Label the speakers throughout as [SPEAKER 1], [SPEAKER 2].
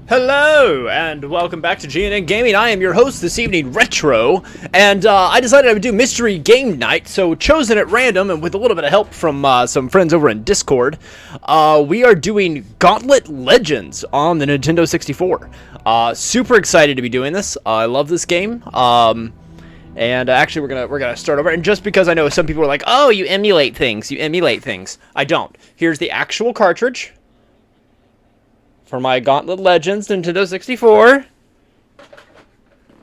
[SPEAKER 1] Hello, and welcome back to GNN Gaming. I am your host this evening, Retro, and I decided I would do Mystery Game Night, so chosen at random, and with a little bit of help from some friends over in Discord, we are doing Gauntlet Legends on the Nintendo 64. Super excited to be doing this. I love this game, and actually we're gonna start over, and just because I know some people are like, oh, you emulate things, I don't. Here's the actual cartridge for my Gauntlet Legends Nintendo 64,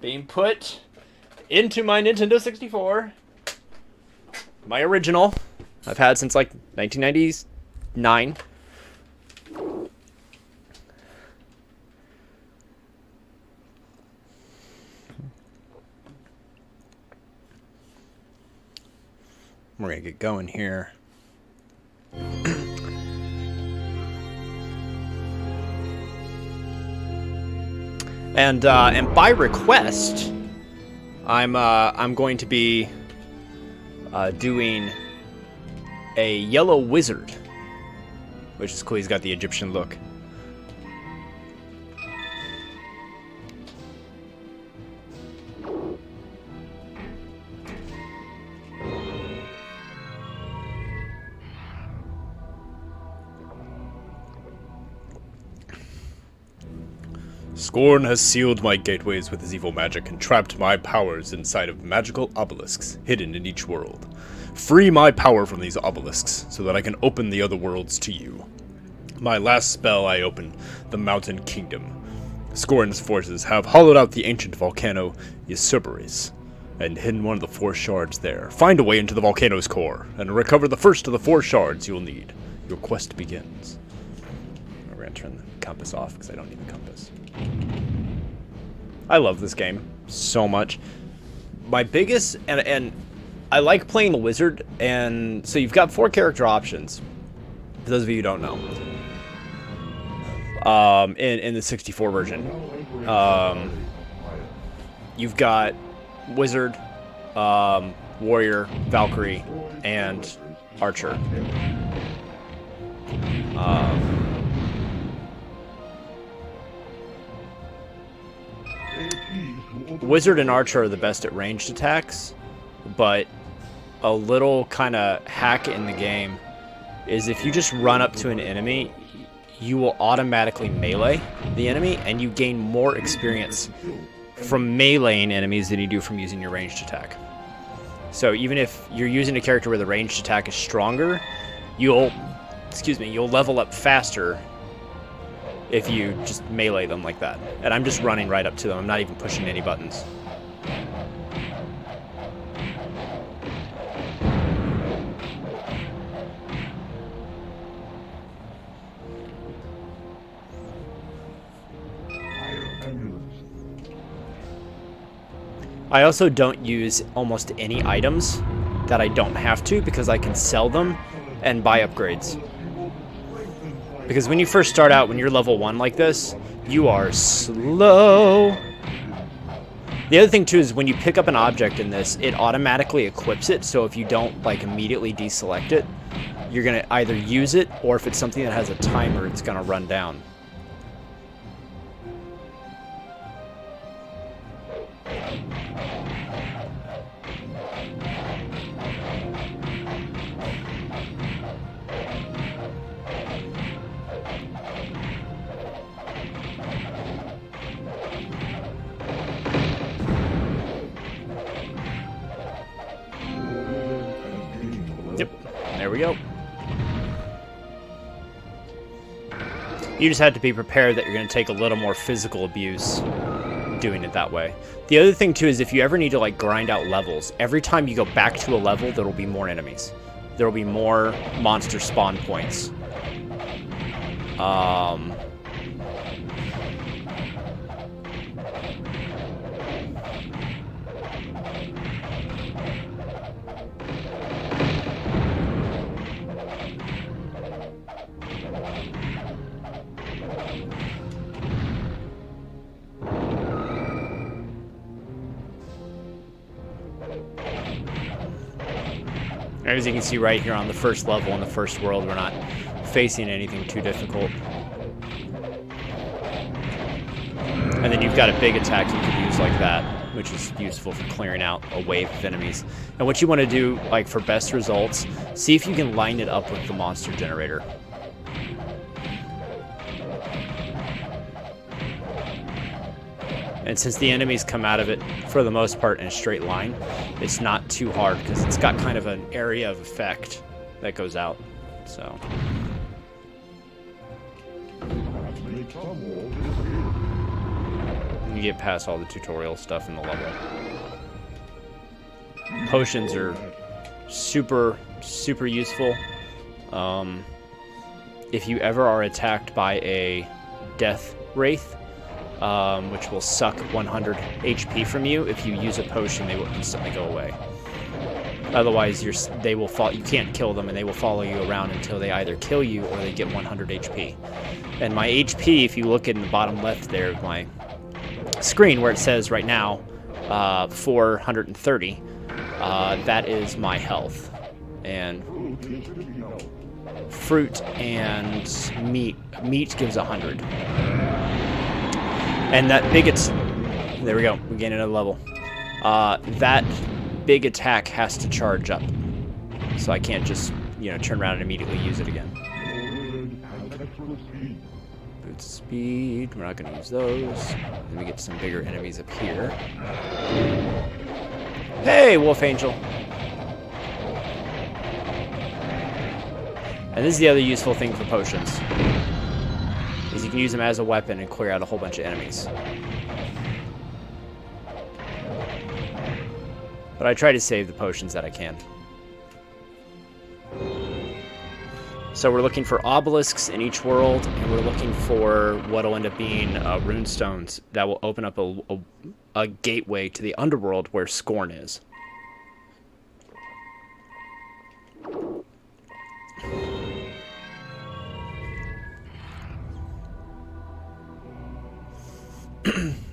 [SPEAKER 1] being put into my Nintendo 64, my original, I've had since like 1999. We're gonna get going here. And by request, I'm going to be doing a yellow wizard, which is cool. He's got the Egyptian look.
[SPEAKER 2] Scorn has sealed my gateways with his evil magic and trapped my powers inside of magical obelisks hidden in each world. Free my power from these obelisks so that I can open the other worlds to you. My last spell I open the Mountain Kingdom. Scorn's forces have hollowed out the ancient volcano Ysuberis and hidden one of the 4 shards there. Find a way into the volcano's core and recover the first of the 4 shards you'll need. Your quest begins. We're going to turn the compass off because I don't need the compass. I love this game so much. My biggest, and I like playing the wizard, and so you've got 4 character options, for those of you who don't know, in the 64 version. You've got wizard, warrior, Valkyrie, and archer. Wizard and archer are the best at ranged attacks, but a little kind of hack in the game is if you just run up to an enemy, you will automatically melee the enemy, and you gain more experience from meleeing enemies than you do from using your ranged attack. So even if you're using a character where the ranged attack is stronger, you'll level up faster if you just melee them like that. And I'm just running right up to them. I'm not even pushing any buttons. I also don't use almost any items that I don't have to because I can sell them and buy upgrades. Because when you first start out, when you're level 1 like this, you are slow. The other thing too is when you pick up an object in this, it automatically equips it, so if you don't like immediately deselect it, you're gonna either use it, or if it's something that has a timer, it's gonna run down. There we go. You just have to be prepared that you're going to take a little more physical abuse doing it that way. The other thing too is if you ever need to like grind out levels, every time you go back to a level, there will be more enemies. There will be more monster spawn points. As you can see right here on the first level in the first world, we're not facing anything too difficult.
[SPEAKER 1] And then you've got a big attack you could use like that, which is useful for clearing out a wave of enemies. And what you want to do, like for best results, see if you can line it up with the monster generator. And since the enemies come out of it, for the most part, in a straight line, it's not too hard because it's got kind of an area of effect that goes out. So. You get past all the tutorial stuff in the level. Potions are super, super useful. If you ever are attacked by a death wraith, which will suck 100 HP from you, if you use a potion, they will instantly go away. Otherwise, they will fall. You can't kill them, and they will follow you around until they either kill you or they get 100 HP. And my HP, if you look in the bottom left there of my screen where it says right now 430, that is my health. And fruit and meat gives 100. And that big there we go, we gain another level. That big attack has to charge up, so I can't just, you know, turn around and immediately use it again. Boots of speed, we're not going to use those. Let me get some bigger enemies up here. Hey, Wolf Angel! And this is the other useful thing for potions, is you can use them as a weapon and clear out a whole bunch of enemies. But I try to save the potions that I can. So we're looking for obelisks in each world, and we're looking for what will end up being rune stones that will open up a gateway to the underworld where Scorn is.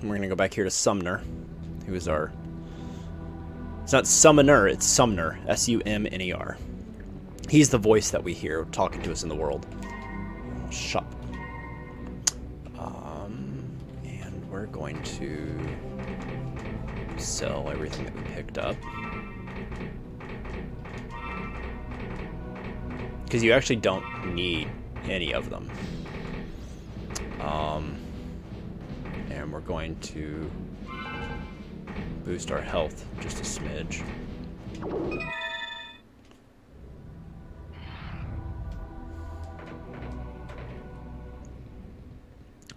[SPEAKER 1] We're going to go back here to Sumner, who is our... It's not Summoner, it's Sumner. S-U-M-N-E-R. He's the voice that we hear talking to us in the world. Shop. And we're going to sell everything that we picked up. Because you actually don't need any of them. And we're going to boost our health just a smidge.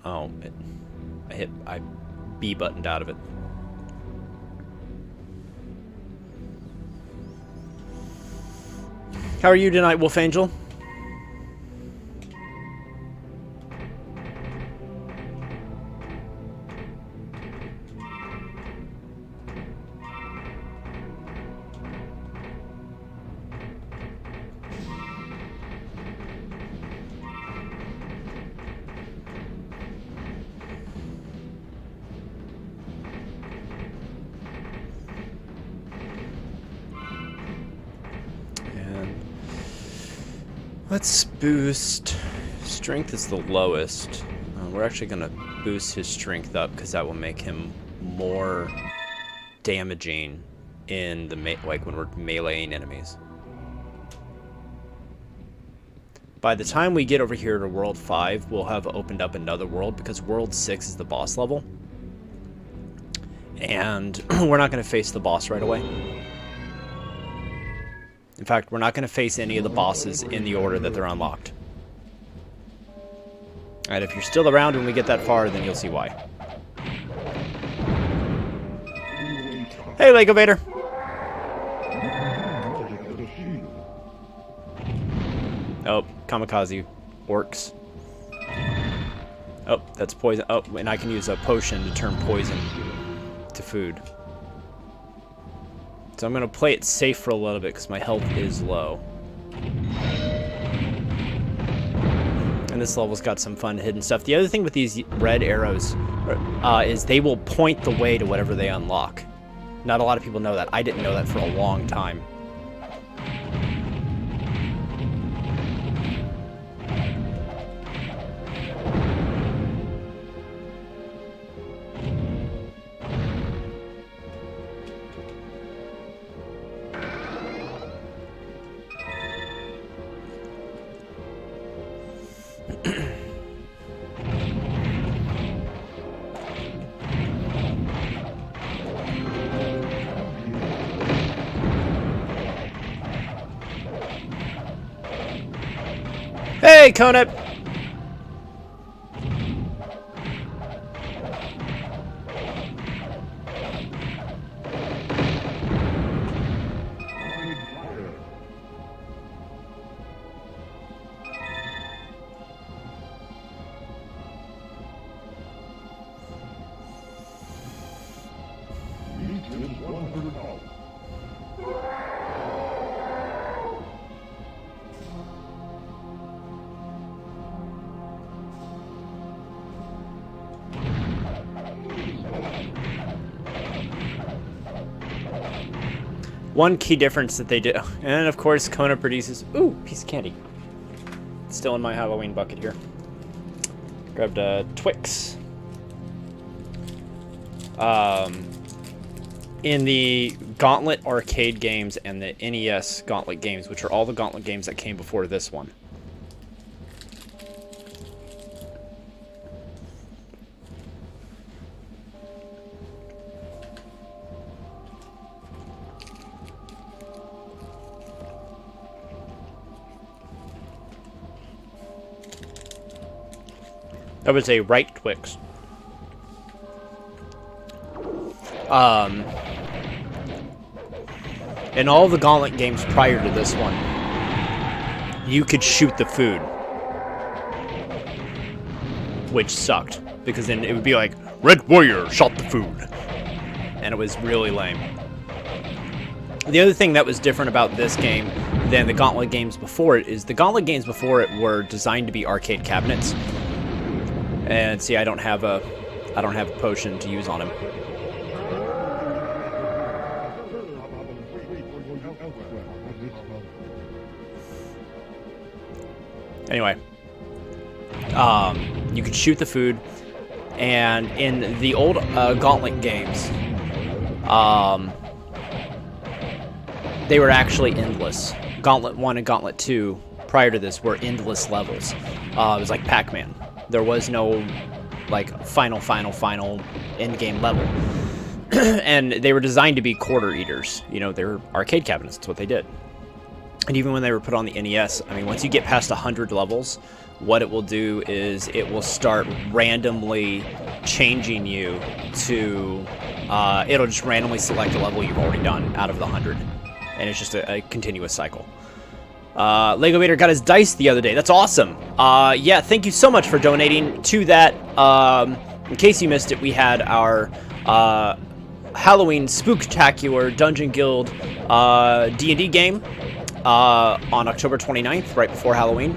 [SPEAKER 1] Oh, I B buttoned out of it. How are you tonight, Wolf Angel? Let's boost. Strength is the lowest. We're actually going to boost his strength up because that will make him more damaging in the like when we're meleeing enemies. By the time we get over here to World 5, we'll have opened up another world because World 6 is the boss level. And we're not going to face the boss right away. In fact, we're not going to face any of the bosses in the order that they're unlocked. And if you're still around when we get that far, then you'll see why. Hey, Lego Vader! Oh, kamikaze orcs. Oh, that's poison. Oh, and I can use a potion to turn poison to food. So I'm going to play it safe for a little bit because my health is low. And this level's got some fun hidden stuff. The other thing with these red arrows is they will point the way to whatever they unlock. Not a lot of people know that. I didn't know that for a long time. Hey, Conant! One key difference that they do, and of course Kona produces, ooh, piece of candy. It's still in my Halloween bucket here. Grabbed a Twix. In the Gauntlet arcade games and the NES Gauntlet games, which are all the Gauntlet games that came before this one. That was a right Twix. In all the Gauntlet games prior to this one, you could shoot the food. Which sucked, because then it would be like, Red Warrior shot the food. And it was really lame. The other thing that was different about this game than the Gauntlet games before it is the Gauntlet games before it were designed to be arcade cabinets. And see, I don't have a potion to use on him. Anyway, you could shoot the food, and in the old Gauntlet games, they were actually endless. Gauntlet 1 and Gauntlet 2, prior to this, were endless levels. It was like Pac-Man. There was no, like, final end-game level. And they were designed to be quarter eaters. You know, they're arcade cabinets. That's what they did. And even when they were put on the NES, I mean, once you get past 100 levels, what it will do is it will start randomly changing you to... it'll just randomly select a level you've already done out of the 100. And it's just a continuous cycle. Lego Vader got his dice the other day. That's awesome. Yeah, thank you so much for donating to that. In case you missed it, we had our Halloween Spooktacular Dungeon Guild D&D game on October 29th, right before Halloween.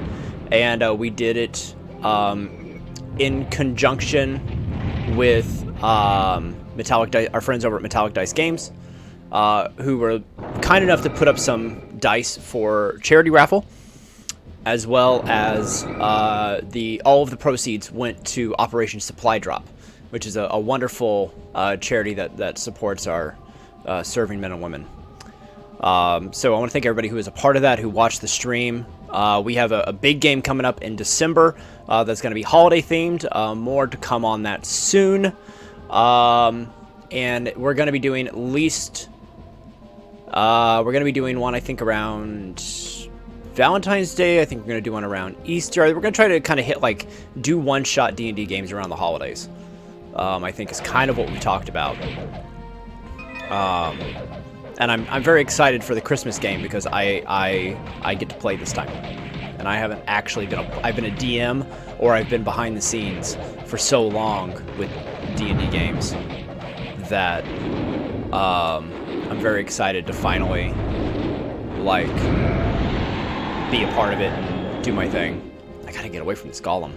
[SPEAKER 1] And we did it in conjunction with our friends over at Metallic Dice Games, who were kind enough to put up some dice for charity raffle, as well as all of the proceeds went to Operation Supply Drop, which is a wonderful charity that supports our serving men and women. So I want to thank everybody who was a part of that, who watched the stream. We have a big game coming up in December that's going to be holiday themed. More to come on that soon. And we're going to be doing at least... we're going to be doing one, I think, around Valentine's Day. I think we're going to do one around Easter. We're going to try to kind of do one-shot D&D games around the holidays. I think is kind of what we talked about. And I'm very excited for the Christmas game because I get to play this time. And I haven't actually I've been a DM or I've been behind the scenes for so long with D&D games that I'm very excited to finally, like, be a part of it and do my thing. I gotta get away from this golem.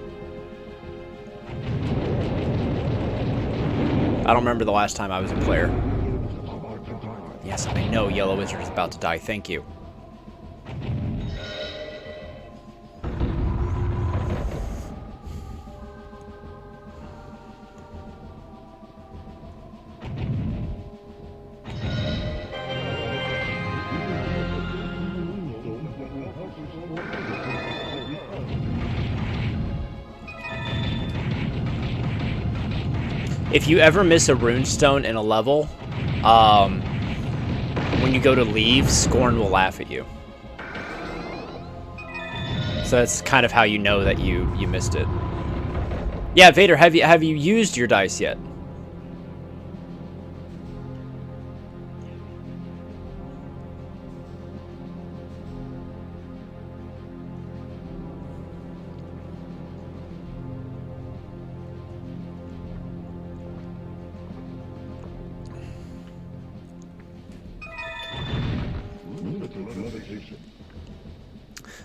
[SPEAKER 1] I don't remember the last time I was a player. Yes, I know Yellow Wizard is about to die. Thank you. if you ever miss a runestone in a level, when you go to leave, Scorn will laugh at you. So that's kind of how you know that you missed it. Yeah, Vader, have you used your dice yet?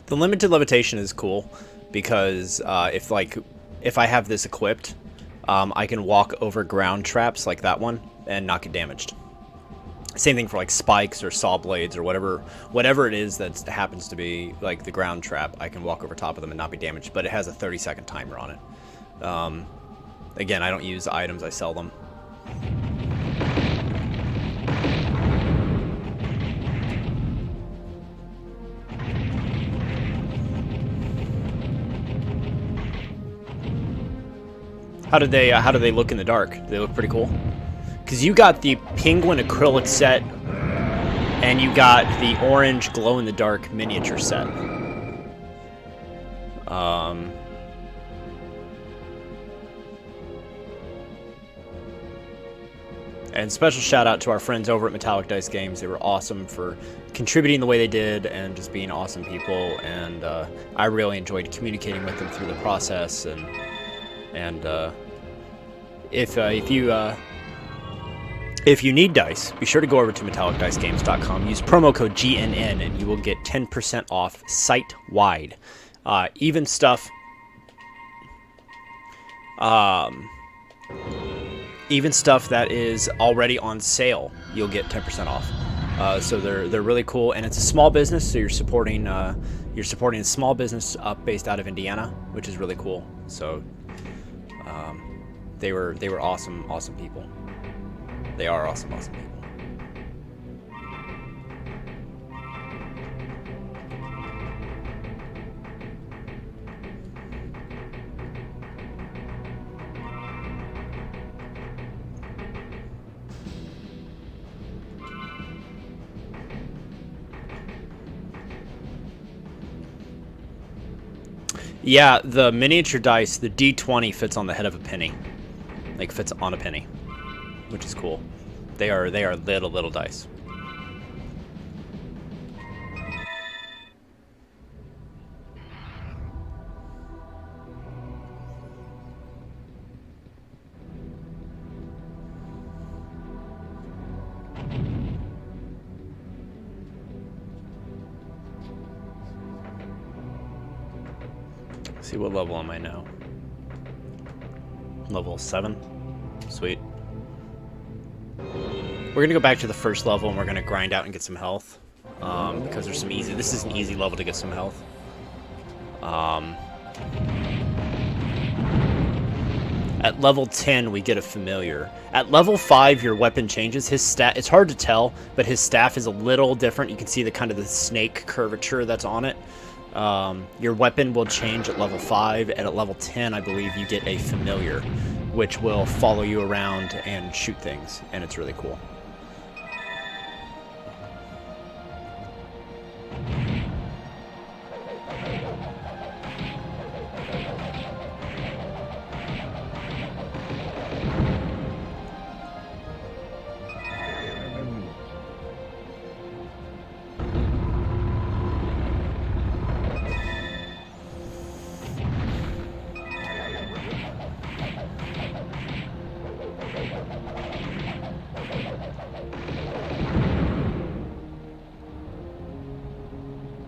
[SPEAKER 1] The limited levitation is cool because if I have this equipped, I can walk over ground traps like that one and not get damaged. Same thing for like spikes or saw blades or whatever it is that happens to be like the ground trap. I can walk over top of them and not be damaged, but it has a 30-second timer on it. Again, I don't use items, I sell them. How do they look in the dark? Do they look pretty cool? Because you got the penguin acrylic set, and you got the orange glow-in-the-dark miniature set. And special shout out to our friends over at Metallic Dice Games. They were awesome for contributing the way they did and just being awesome people. And I really enjoyed communicating with them through the process. And if you need dice, be sure to go over to metallicdicegames.com. Use promo code GNN, and you will get 10% off site-wide. Even stuff that is already on sale, you'll get 10% off. So they're really cool, and it's a small business, so you're supporting a small business based out of Indiana, which is really cool. So. They were awesome people. They are awesome people. Yeah, the miniature dice, the D20 fits on the head of a penny. Like fits on a penny, which is cool. They are little dice. Let's see, what level am I now? Level 7. Sweet. We're gonna go back to the first level and we're gonna grind out and get some health. Because there's some easy. This is an easy level to get some health. At level 10, we get a familiar. At level 5, your weapon changes. His stat, it's hard to tell, but his staff is a little different. You can see the kind of the snake curvature that's on it. Your weapon will change at level 5, and at level 10, I believe, you get a familiar, which will follow you around and shoot things, and it's really cool.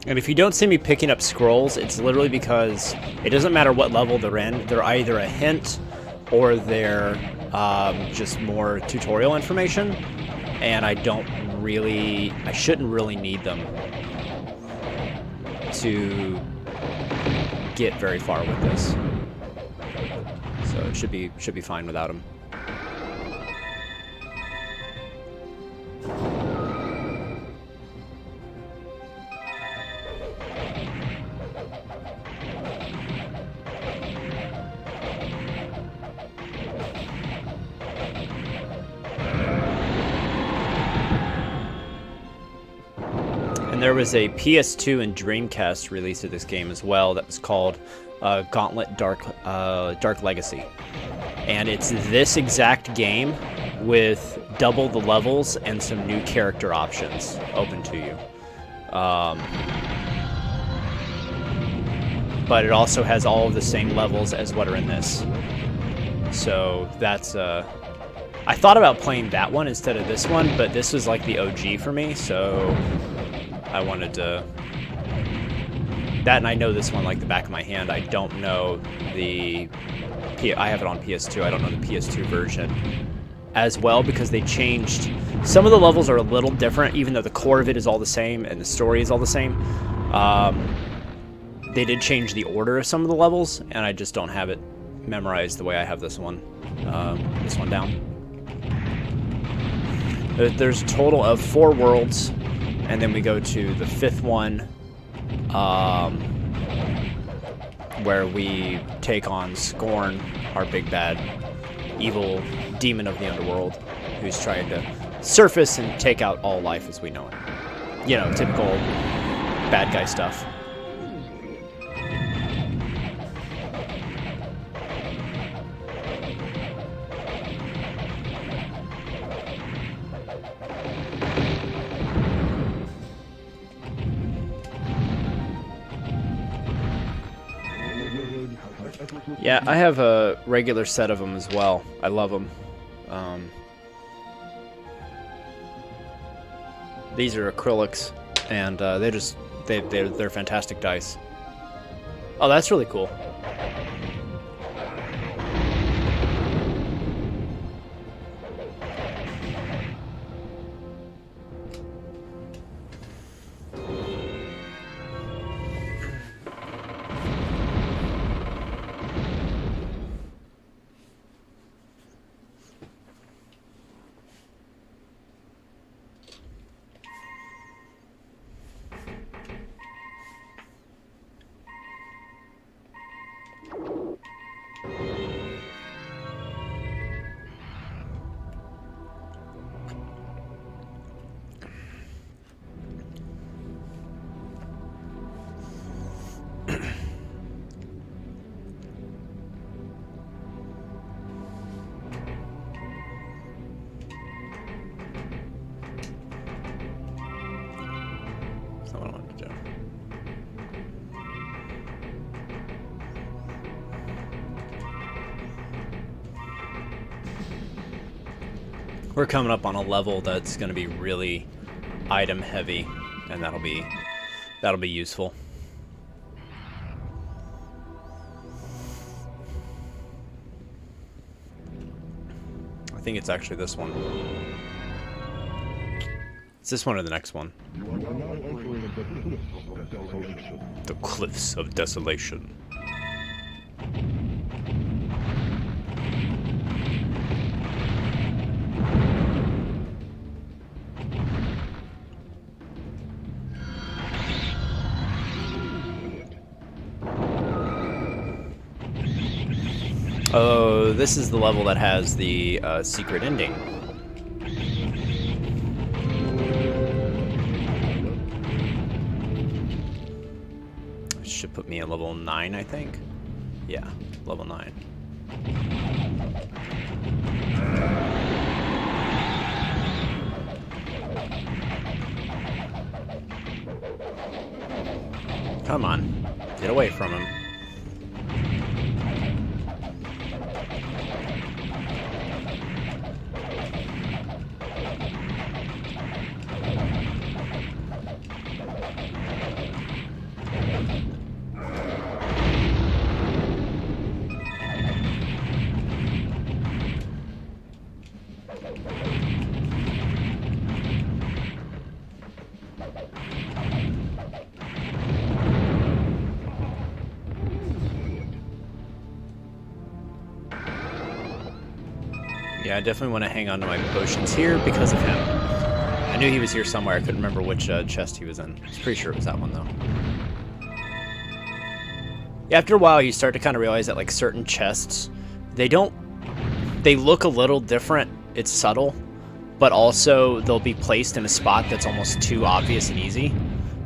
[SPEAKER 1] And if you don't see me picking up scrolls, it's literally because it doesn't matter what level they're in. They're either a hint or they're just more tutorial information. And I shouldn't really need them to get very far with this. So it should be fine without them. there was a PS2 and Dreamcast release of this game as well that was called Gauntlet Dark Legacy. And it's this exact game with double the levels and some new character options open to you. But it also has all of the same levels as what are in this. So that's... I thought about playing that one instead of this one, but this was like the OG for me, so I wanted to... That, and I know this one like the back of my hand. I don't know the... I have it on PS2. I don't know the PS2 version as well, because they changed... Some of the levels are a little different, even though the core of it is all the same and the story is all the same. They did change the order of some of the levels, and I just don't have it memorized the way I have this one down. There's a total of 4 worlds, and then we go to the 5th one, where we take on Scorn, our big bad evil demon of the underworld, who's trying to surface and take out all life as we know it. You know, typical bad guy stuff. Yeah, I have a regular set of them as well. I love them. These are acrylics, and they're fantastic dice. Oh, that's really cool. We're coming up on a level that's going to be really item heavy, and that'll be useful. I think it's actually this one. It's this one or the next one. The Cliffs of Desolation. Oh, this is the level that has the secret ending. It should put me at level 9, I think. Yeah, level 9. Come on, get away from him. Yeah, I definitely want to hang on to my potions here because of him. I knew he was here somewhere. I couldn't remember which chest he was in. I was pretty sure it was that one, though. Yeah, after a while, you start to kind of realize that, like, certain chests, they look a little different. It's subtle, but also they'll be placed in a spot that's almost too obvious and easy.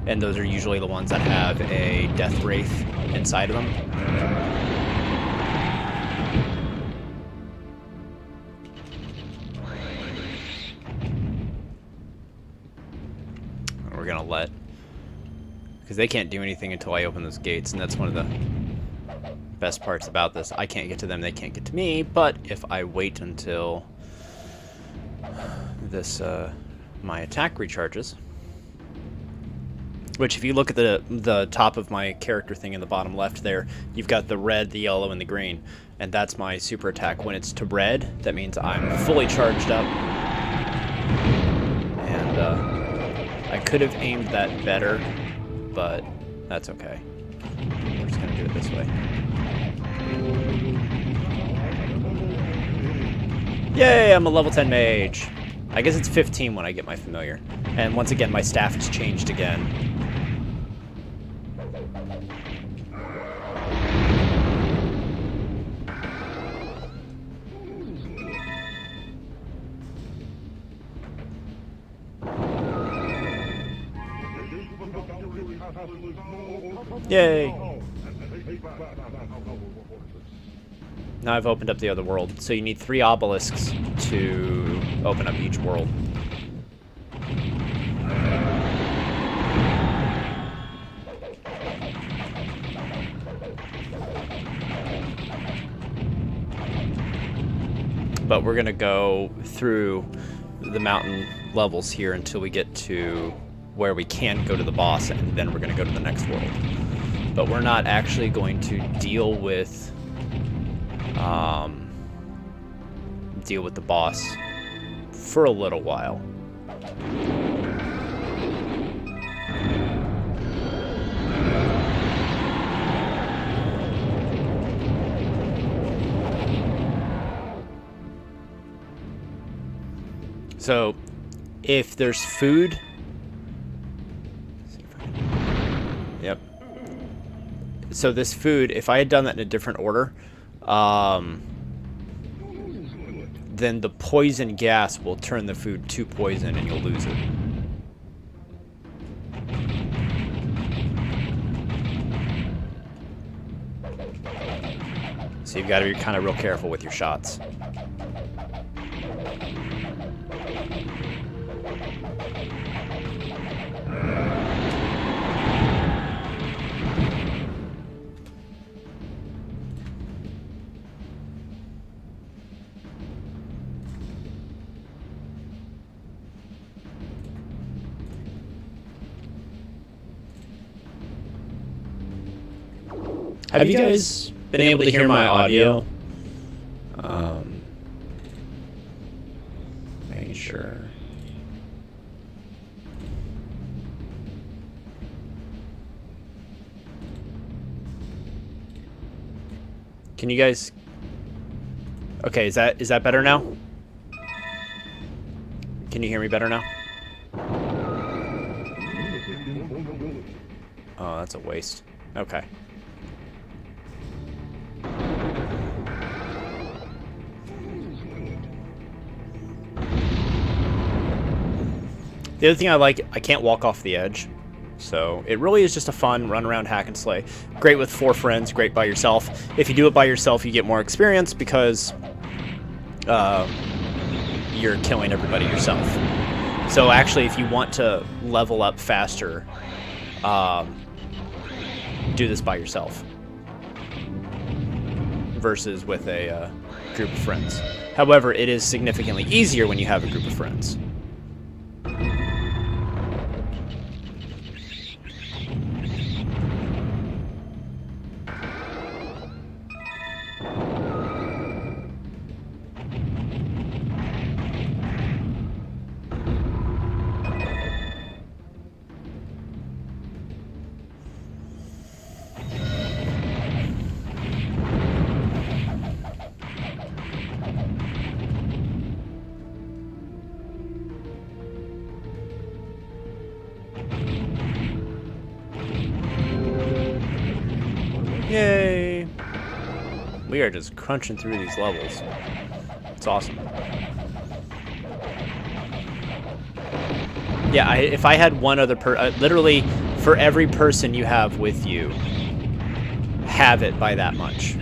[SPEAKER 1] and those are usually the ones that have a death wraith inside of them. We're gonna let, because they can't do anything until I open those gates, and that's one of the best parts about this. I can't get to them, they can't get to me, but if I wait until this my attack recharges, which if you look at the top of my character thing in the bottom left there, you've got the red, the yellow, and the green, and that's my super attack. When it's to red, that means I'm fully charged up, and I could have aimed that better, but that's okay. We're just gonna do it this way. Yay, I'm a level 10 mage. I guess it's 15 when I get my familiar. And once again, my staff has changed again. Yay! Now I've opened up the other world, so you need 3 obelisks to open up each world. But we're gonna go through the mountain levels here until we get to where we can go to the boss, and then we're gonna go to the next world. But we're not actually going to deal with the boss for a little while. So if there's food, yep. So this food, if I had done that in a different order, then the poison gas will turn the food to poison and you'll lose it. So you've got to be kind of real careful with your shots.
[SPEAKER 3] Have you guys been able to hear my audio? Making sure.
[SPEAKER 1] Can you guys... Okay, is that better now? Can you hear me better now? Oh, that's a waste. Okay. The other thing I like, I can't walk off the edge. So it really is just a fun run around hack and slay. Great with 4 friends, great by yourself. If you do it by yourself, you get more experience because you're killing everybody yourself. So actually, if you want to level up faster, do this by yourself versus with a group of friends. However, it is significantly easier when you have a group of friends. Yay! We are just crunching through these levels. It's awesome. Yeah, if I had one other literally, for every person you have with you, have it by that much.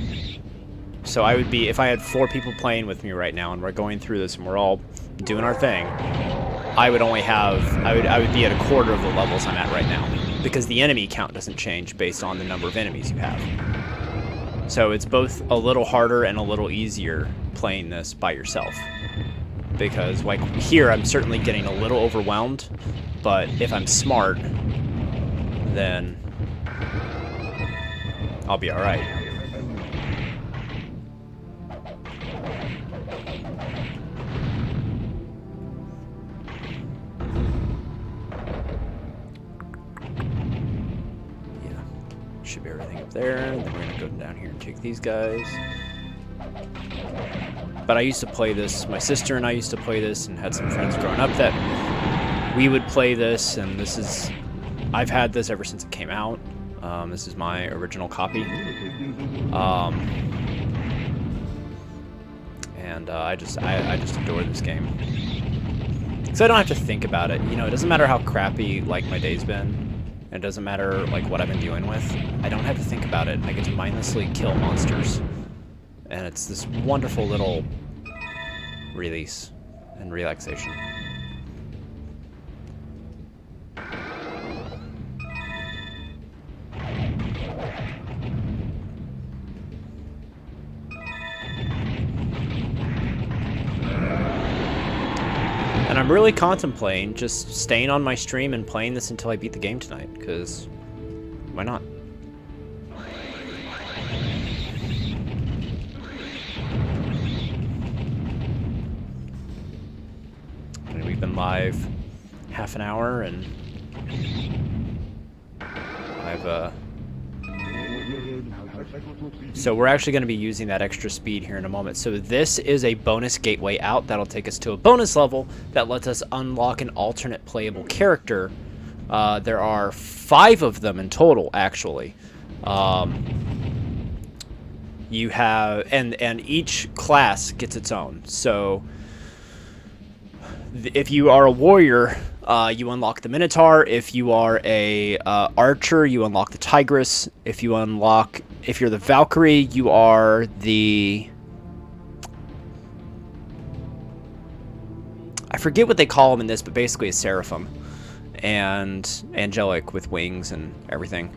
[SPEAKER 1] So I would be, if I had 4 people playing with me right now and we're going through this and we're all doing our thing, I would only have, I would be at a quarter of the levels I'm at right now, because the enemy count doesn't change based on the number of enemies you have. So it's both a little harder and a little easier playing this by yourself. Because like here, I'm certainly getting a little overwhelmed, but if I'm smart, then I'll be alright. Yeah, should be everything up there. Then we're gonna go down here and take these guys. But I used to play this, my sister and I used to play this, and had some friends growing up that we would play this, and this is, I've had this ever since it came out. This is my original copy. And I just adore this game. So I don't have to think about it. You know, it doesn't matter how crappy, like, my day's been. And it doesn't matter, like, what I've been dealing with. I don't have to think about it. I get to mindlessly kill monsters. And it's this wonderful little release and relaxation. And I'm really contemplating just staying on my stream and playing this until I beat the game tonight, because why not? We've been live half an hour, and so we're actually going to be using that extra speed here in a moment. So this is a bonus gateway out that'll take us to a bonus level that lets us unlock an alternate playable character. There are 5 of them in total, actually. You have, and each class gets its own. So if you are a warrior, you unlock the Minotaur. If you are a archer, you unlock the Tigress. If you're the Valkyrie, you are the, I forget what they call them in this, but basically a seraphim, and angelic with wings and everything.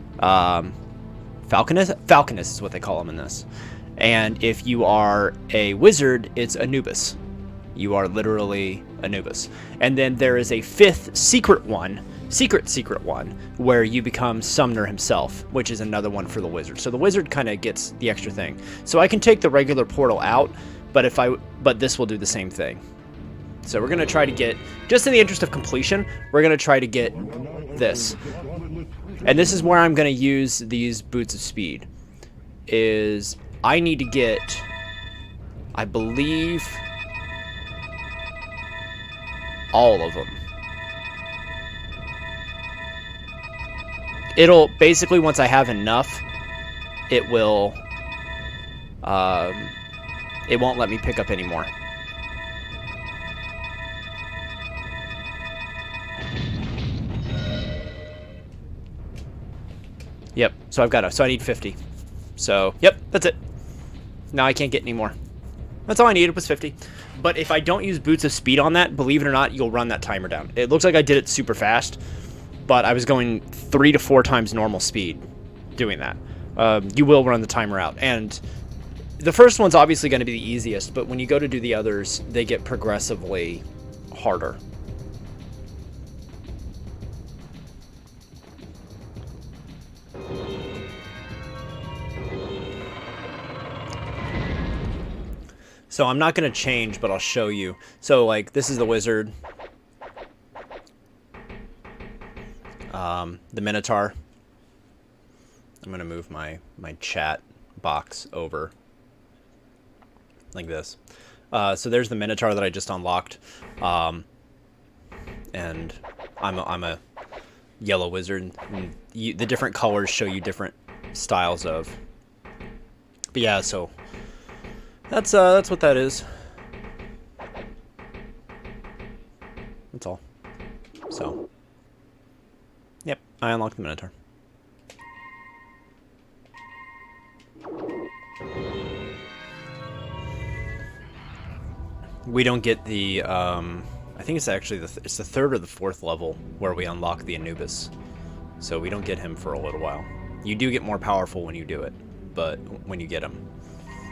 [SPEAKER 1] Falconess is what they call them in this. And if you are a wizard, it's Anubis. You are literally Anubis. And then there is a 5th secret one, where you become Sumner himself, which is another one for the wizard. So the wizard kind of gets the extra thing. So I can take the regular portal out, but this will do the same thing. So we're going to try to get, just in the interest of completion, we're going to try to get this. And this is where I'm going to use these boots of speed. Is I need to get, I believe, all of them. It'll basically, once I have enough, it will it won't let me pick up anymore. Yep, so I need 50. So, yep, that's it. Now I can't get any more. That's all I needed was 50. But if I don't use Boots of Speed on that, believe it or not, you'll run that timer down. It looks like I did it super fast, but I was going 3 to 4 times normal speed doing that. You will run the timer out. And the first one's obviously going to be the easiest, but when you go to do the others, they get progressively harder. So I'm not going to change, but I'll show you. So, like, this is the wizard. The Minotaur. I'm going to move my chat box over like this. So there's the Minotaur that I just unlocked. And I'm a yellow wizard. And the different colors show you different styles of. But yeah, so that's what that is. That's all. So, yep. I unlocked the Minotaur. We don't get the, I think it's actually it's the 3rd or the 4th level where we unlock the Anubis. So we don't get him for a little while. You do get more powerful when you do it, but when you get him.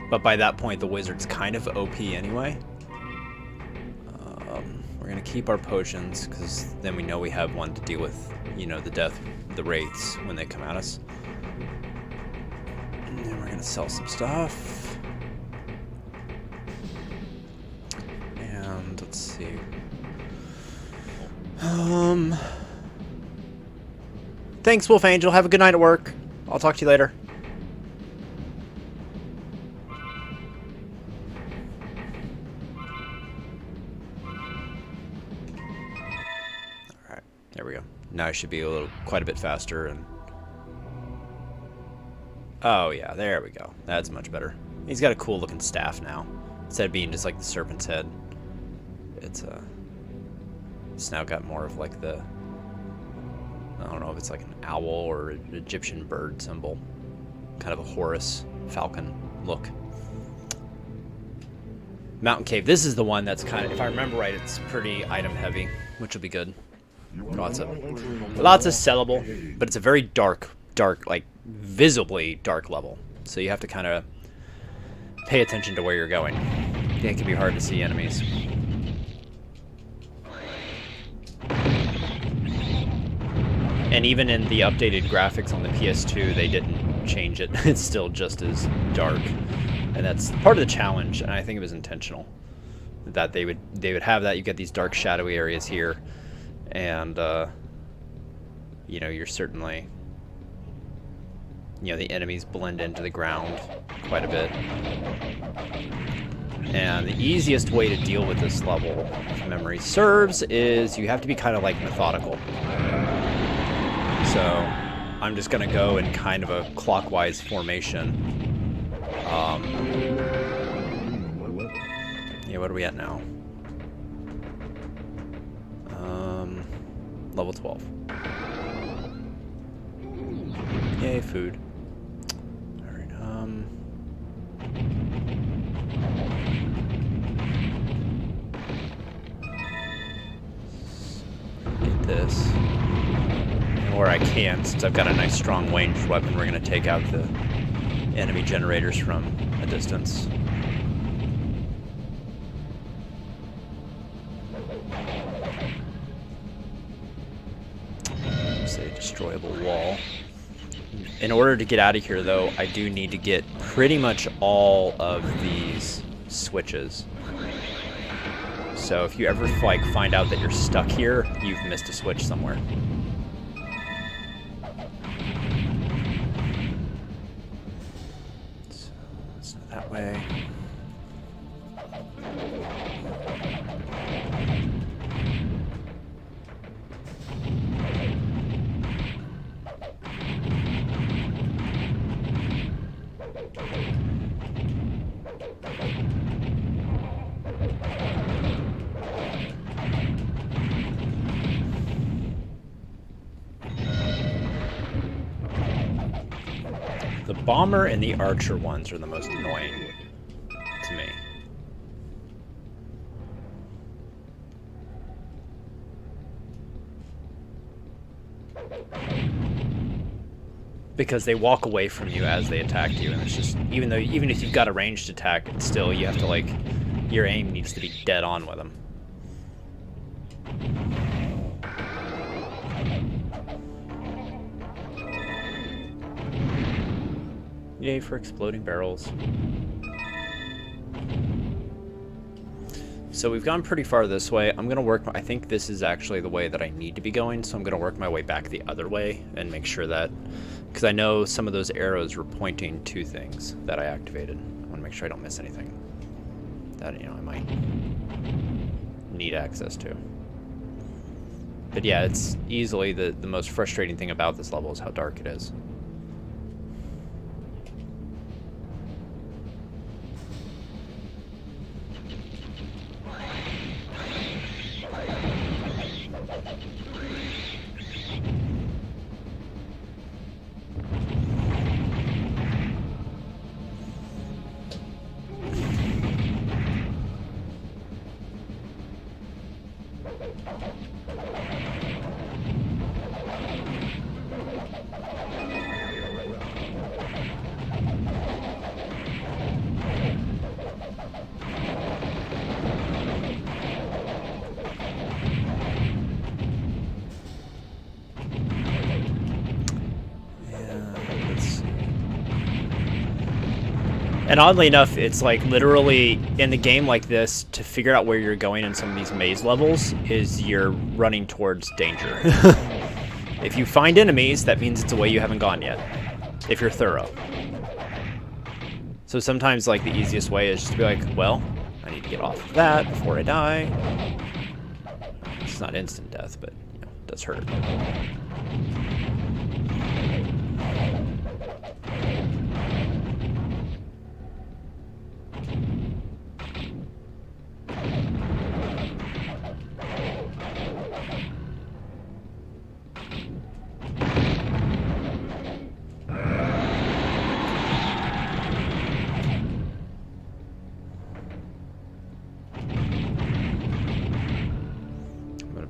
[SPEAKER 1] But by that point, the wizard's kind of OP anyway. We're going to keep our potions, because then we know we have one to deal with, you know, the wraiths when they come at us. And then we're going to sell some stuff. And let's see. Thanks, Wolf Angel. Have a good night at work. I'll talk to you later. Alright, there we go. Now I should be quite a bit faster and... Oh yeah, there we go. That's much better. He's got a cool looking staff now. Instead of being just like the serpent's head. It's now got more of like the... I don't know if it's like an owl or an Egyptian bird symbol. Kind of a Horus falcon look. Mountain Cave. This is the one that's kind of, if I remember right, it's pretty item heavy, which will be good. Lots of sellable, but it's a very dark, like visibly dark level. So you have to kind of pay attention to where you're going. It can be hard to see enemies. And even in the updated graphics on the PS2, they didn't change it. It's still just as dark. And that's part of the challenge, and I think it was intentional. That they would have that. You get these dark, shadowy areas here. And, you know, you're certainly... You know, the enemies blend into the ground quite a bit. And the easiest way to deal with this level, if memory serves, is you have to be kind of, like, methodical. So, I'm just going to go in kind of a clockwise formation. Yeah, what are we at now? Level 12. Yay, food. Alright, get this. Or I can, since I've got a nice strong ranged weapon, we're going to take out the enemy generators from a distance. Say destroyable wall. In order to get out of here, though, I do need to get pretty much all of these switches. So if you ever like find out that you're stuck here, you've missed a switch somewhere. So let's go that way. The bomber and the archer ones are the most annoying to me. Because they walk away from you as they attack you, and it's just, even if you've got a ranged attack, it's still, you have to like, your aim needs to be dead on with them. Yay for exploding barrels. So we've gone pretty far this way. I'm gonna work, I think this is actually the way that I need to be going, so I'm gonna work my way back the other way and make sure that, because I know some of those arrows were pointing to things that I activated. I wanna make sure I don't miss anything that, you know, I might need access to. But yeah, it's easily the most frustrating thing about this level is how dark it is. And oddly enough, it's like literally in the game like this, to figure out where you're going in some of these maze levels is you're running towards danger. If you find enemies, that means it's a way you haven't gone yet, if you're thorough. So sometimes like the easiest way is just to be like, well, I need to get off of that before I die. It's not instant death, but you know, it does hurt.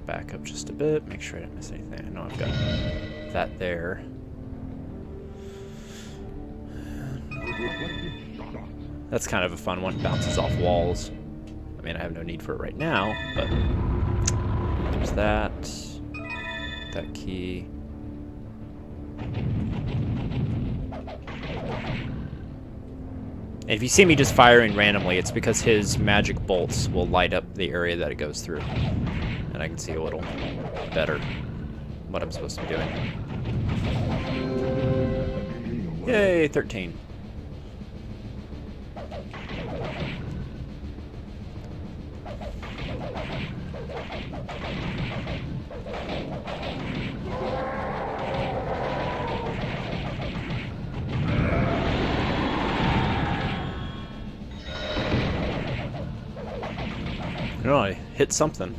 [SPEAKER 1] Back up just a bit, make sure I didn't miss anything. I know I've got that there. That's kind of a fun one, bounces off walls. I mean, I have no need for it right now, but there's that key. And if you see me just firing randomly, it's because his magic bolts will light up the area that it goes through. And I can see a little better what I'm supposed to be doing. Yay, 13. You know, I hit something.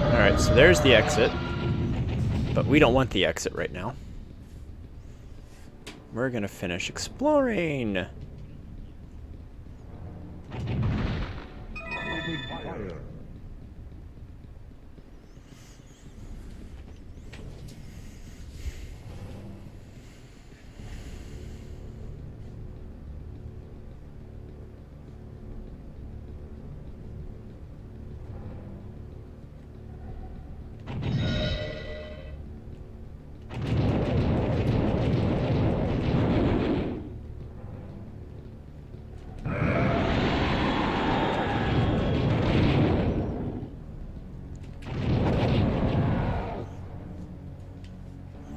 [SPEAKER 1] Alright, so there's the exit. But we don't want the exit right now. We're gonna finish exploring.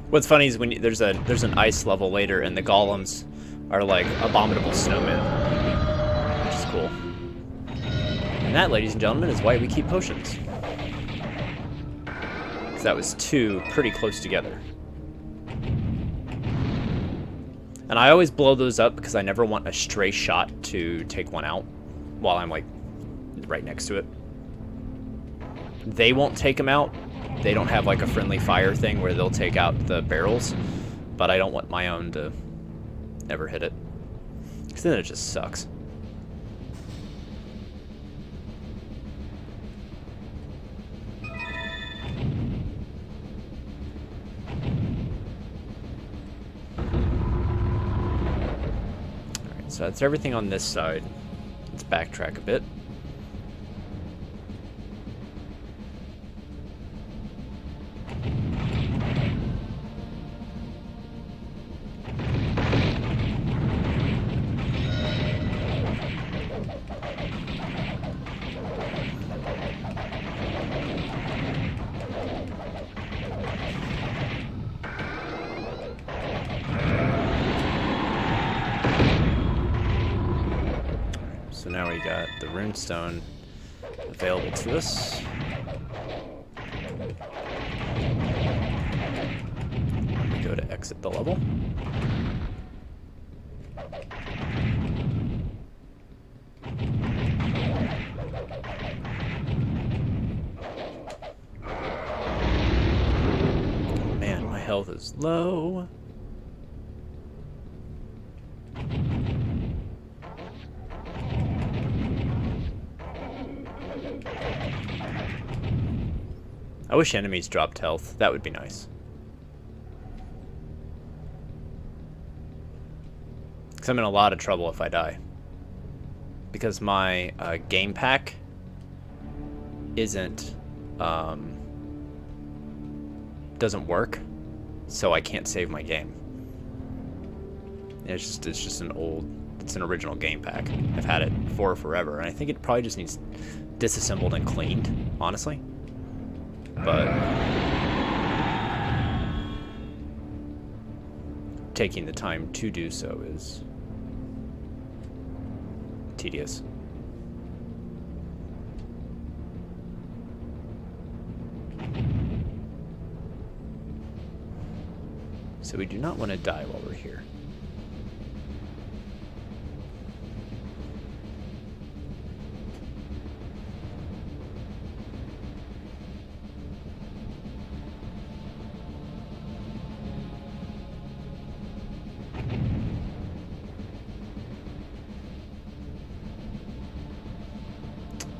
[SPEAKER 1] What's funny is when there's an ice level later, and the golems are like abominable snowmen, which is cool. And that, ladies and gentlemen, is why we keep potions. Because that was two pretty close together. And I always blow those up because I never want a stray shot to take one out while I'm like right next to it. They won't take them out. They don't have like a friendly fire thing where they'll take out the barrels, but I don't want my own to ever hit it, because then it just sucks. Alright, so that's everything on this side. Let's backtrack a bit. So now we got the runestone available to us. We go to exit the level. Man, my health is low. I wish enemies dropped health. That would be nice. Because I'm in a lot of trouble if I die. Because my game pack isn't... doesn't work. So I can't save my game. It's just an old... It's an original game pack. I've had it for forever. And I think it probably just needs disassembled and cleaned, honestly. But... taking the time to do so is tedious. So we do not want to die while we're here.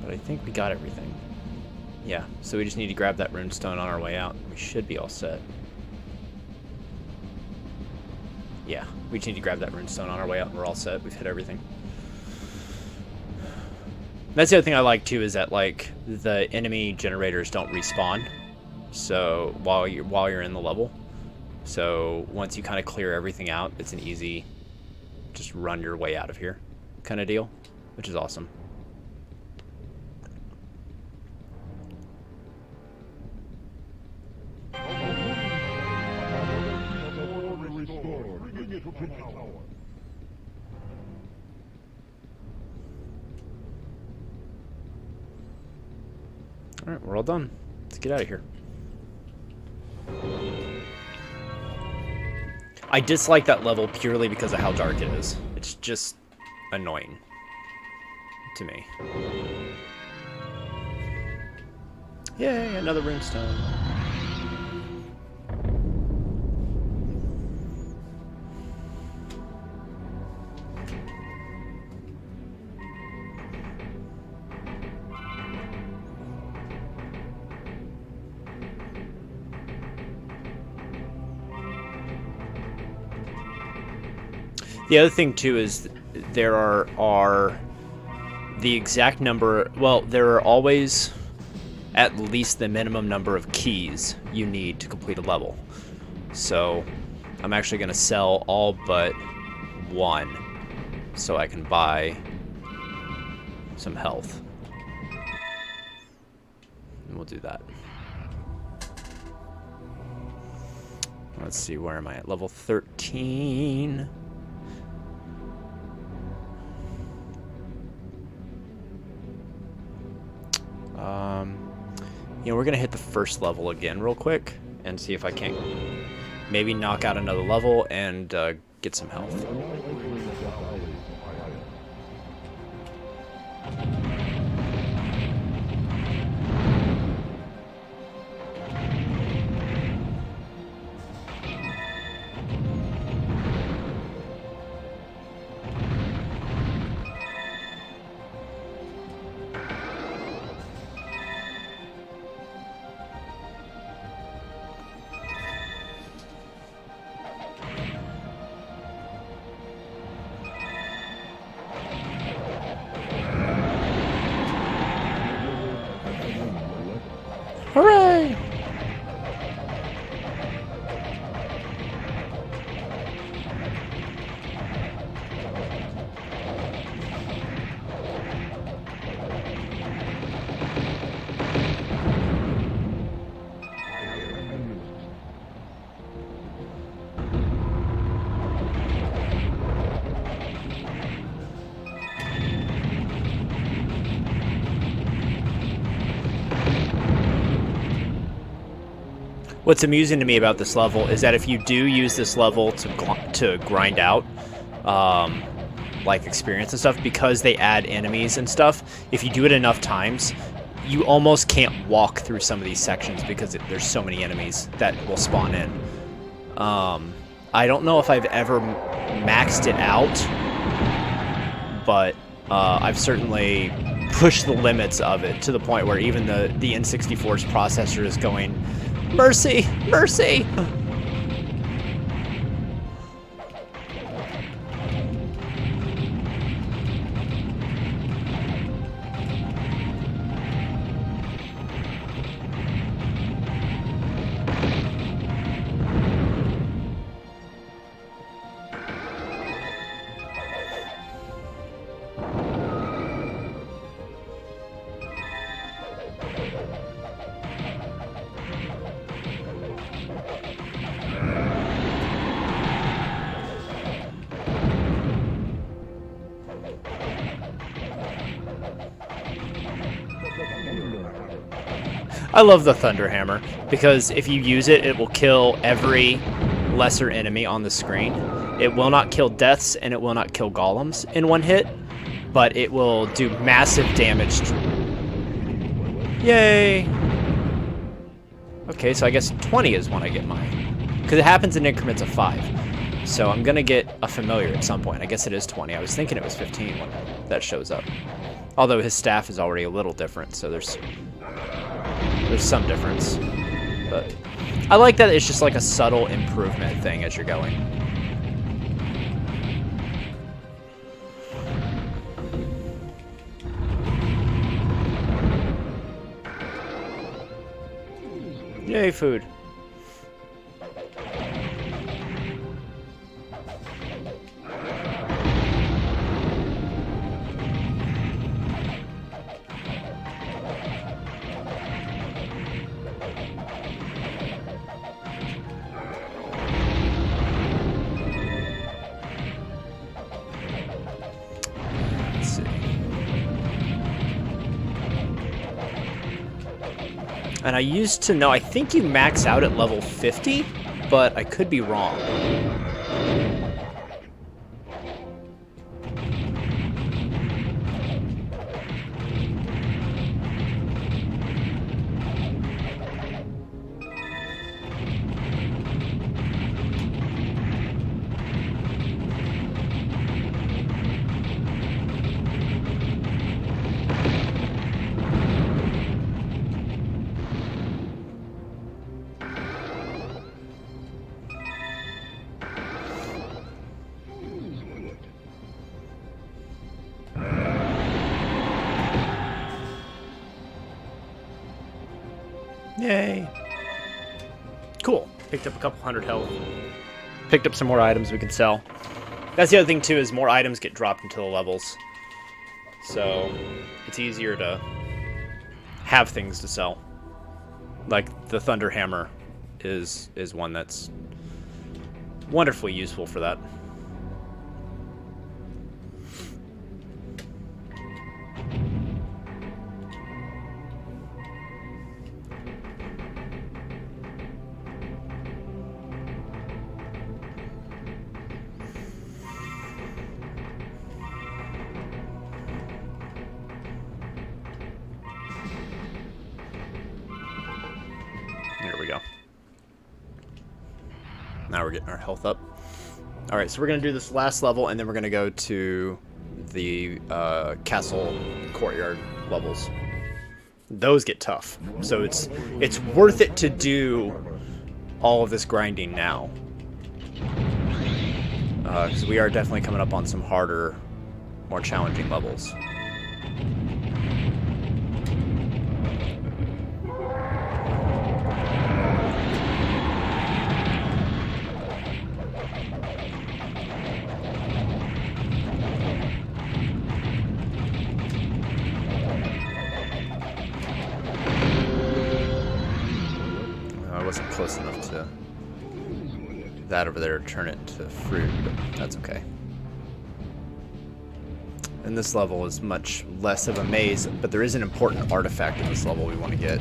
[SPEAKER 1] But I think we got everything. Yeah, so we just need to grab that runestone on our way out. We should be all set. Yeah, we just need to grab that runestone on our way out and we're all set. We've hit everything. That's the other thing I like too, is that like the enemy generators don't respawn. So while you're in the level. So once you kind of clear everything out, it's an easy just run your way out of here kind of deal, which is awesome. Alright, we're all done. Let's get out of here. I dislike that level purely because of how dark it is. It's just annoying to me. Yay, another runestone. The other thing too is there are the exact number, well, there are always at least the minimum number of keys you need to complete a level. So I'm actually going to sell all but one so I can buy some health. And we'll do that. Let's see, where am I at? Level 13. You know, we're gonna hit the first level again real quick and see if I can't maybe knock out another level and get some health. Hooray! What's amusing to me about this level is that if you do use this level to grind out, like experience and stuff, because they add enemies and stuff, if you do it enough times, you almost can't walk through some of these sections because there's so many enemies that will spawn in. I don't know if I've ever maxed it out, but I've certainly pushed the limits of it to the point where even the N64's processor is going, mercy, mercy! I love the Thunder Hammer because if you use it, it will kill every lesser enemy on the screen. It will not kill deaths and it will not kill golems in one hit, but it will do massive damage. Yay! Okay, so I guess 20 is when I get mine. Because it happens in increments of 5. So I'm going to get a familiar at some point. I guess it is 20. I was thinking it was 15 when that shows up. Although his staff is already a little different, so there's some difference. But I like that it's just like a subtle improvement thing as you're going. Yay, food. And I used to know, I think you max out at level 50, but I could be wrong. Yay. Cool. Picked up a couple hundred health. Picked up some more items we can sell. That's the other thing, too, is more items get dropped into the levels. So, it's easier to have things to sell. Like, the Thunder Hammer is one that's wonderfully useful for that. Here we go. Now we're getting our health up. Alright, so we're going to do this last level, and then we're going to go to the castle courtyard levels. Those get tough. So it's worth it to do all of this grinding now. Because we are definitely coming up on some harder, more challenging levels. Wasn't close enough to that over there to turn it to fruit, but that's okay. And this level is much less of a maze, but there is an important artifact in this level we want to get.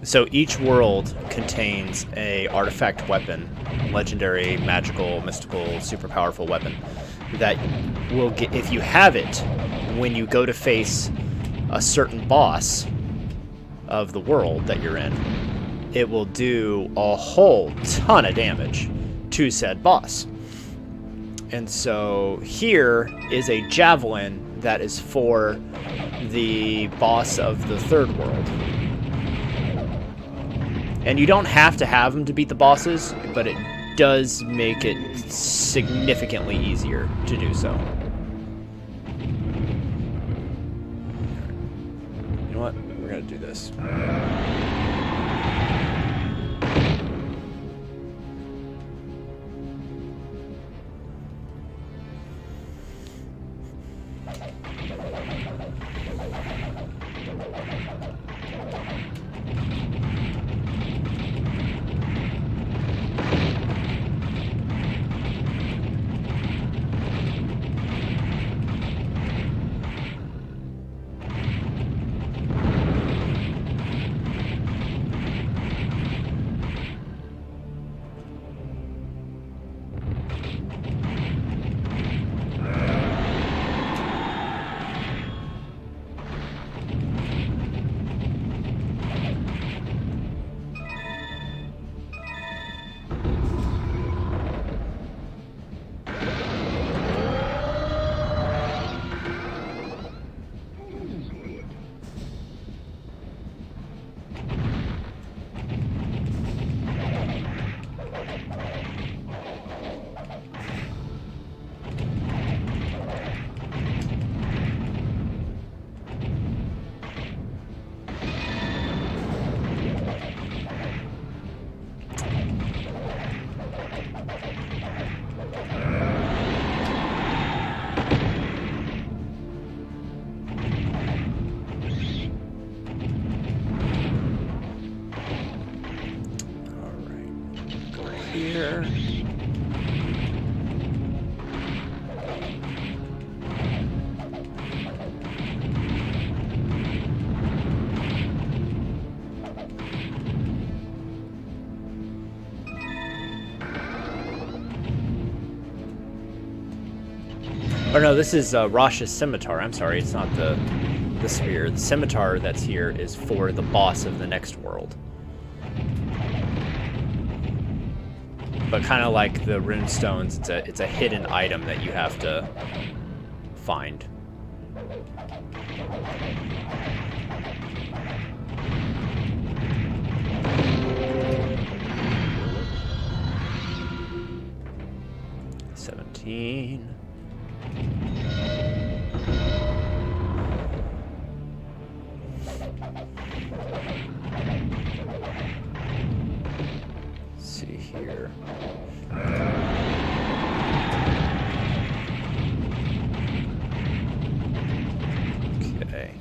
[SPEAKER 1] So each world contains a artifact weapon, legendary, magical, mystical, super powerful weapon that will get, if you have it, when you go to face a certain boss of the world that you're in, it will do a whole ton of damage to said boss. And so here is a javelin that is for the boss of the third world. And you don't have to have them to beat the bosses, but it does make it significantly easier to do so. You know what? We're going to do this. here. Or no, this is Rosh's scimitar. I'm sorry, it's not the spear. The scimitar that's here is for the boss of the next world. But kind of like the rune stones, it's a hidden item that you have to find. $17. Let's see here. Okay.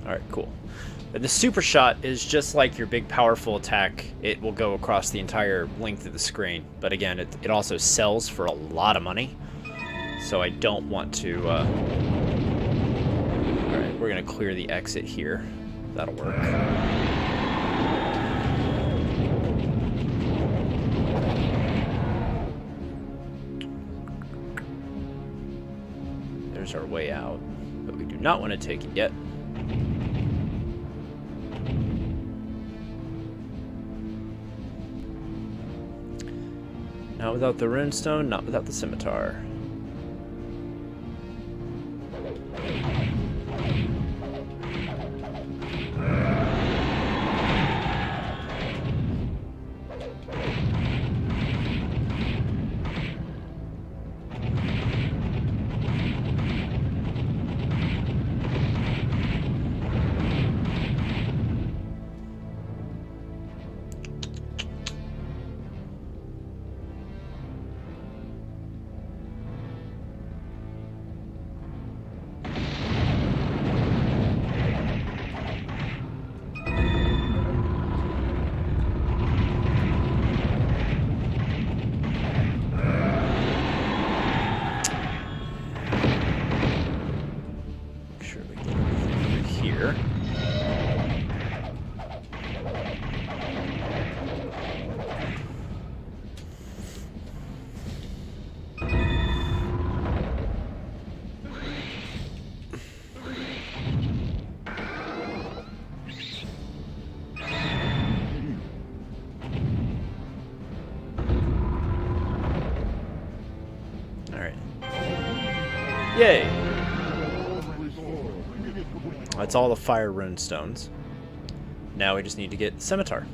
[SPEAKER 1] Alright, cool. The super shot is just like your big powerful attack. It will go across the entire length of the screen. But again, it also sells for a lot of money. So I don't want to... Alright, we're going to clear the exit here. That'll work. There's our way out. But we do not want to take it yet. Not without the runestone, not without the scimitar. Yay! That's all the fire rune stones. Now we just need to get the scimitar.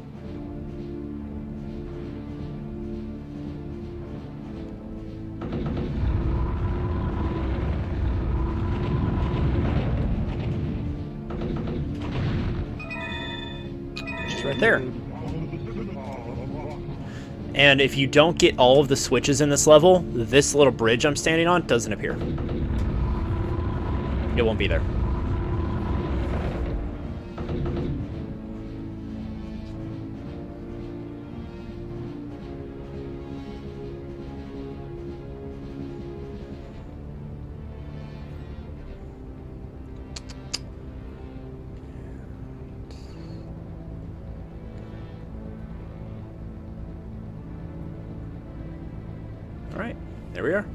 [SPEAKER 1] Just right there. And if you don't get all of the switches in this level, this little bridge I'm standing on doesn't appear. It won't be there. All right, there we are.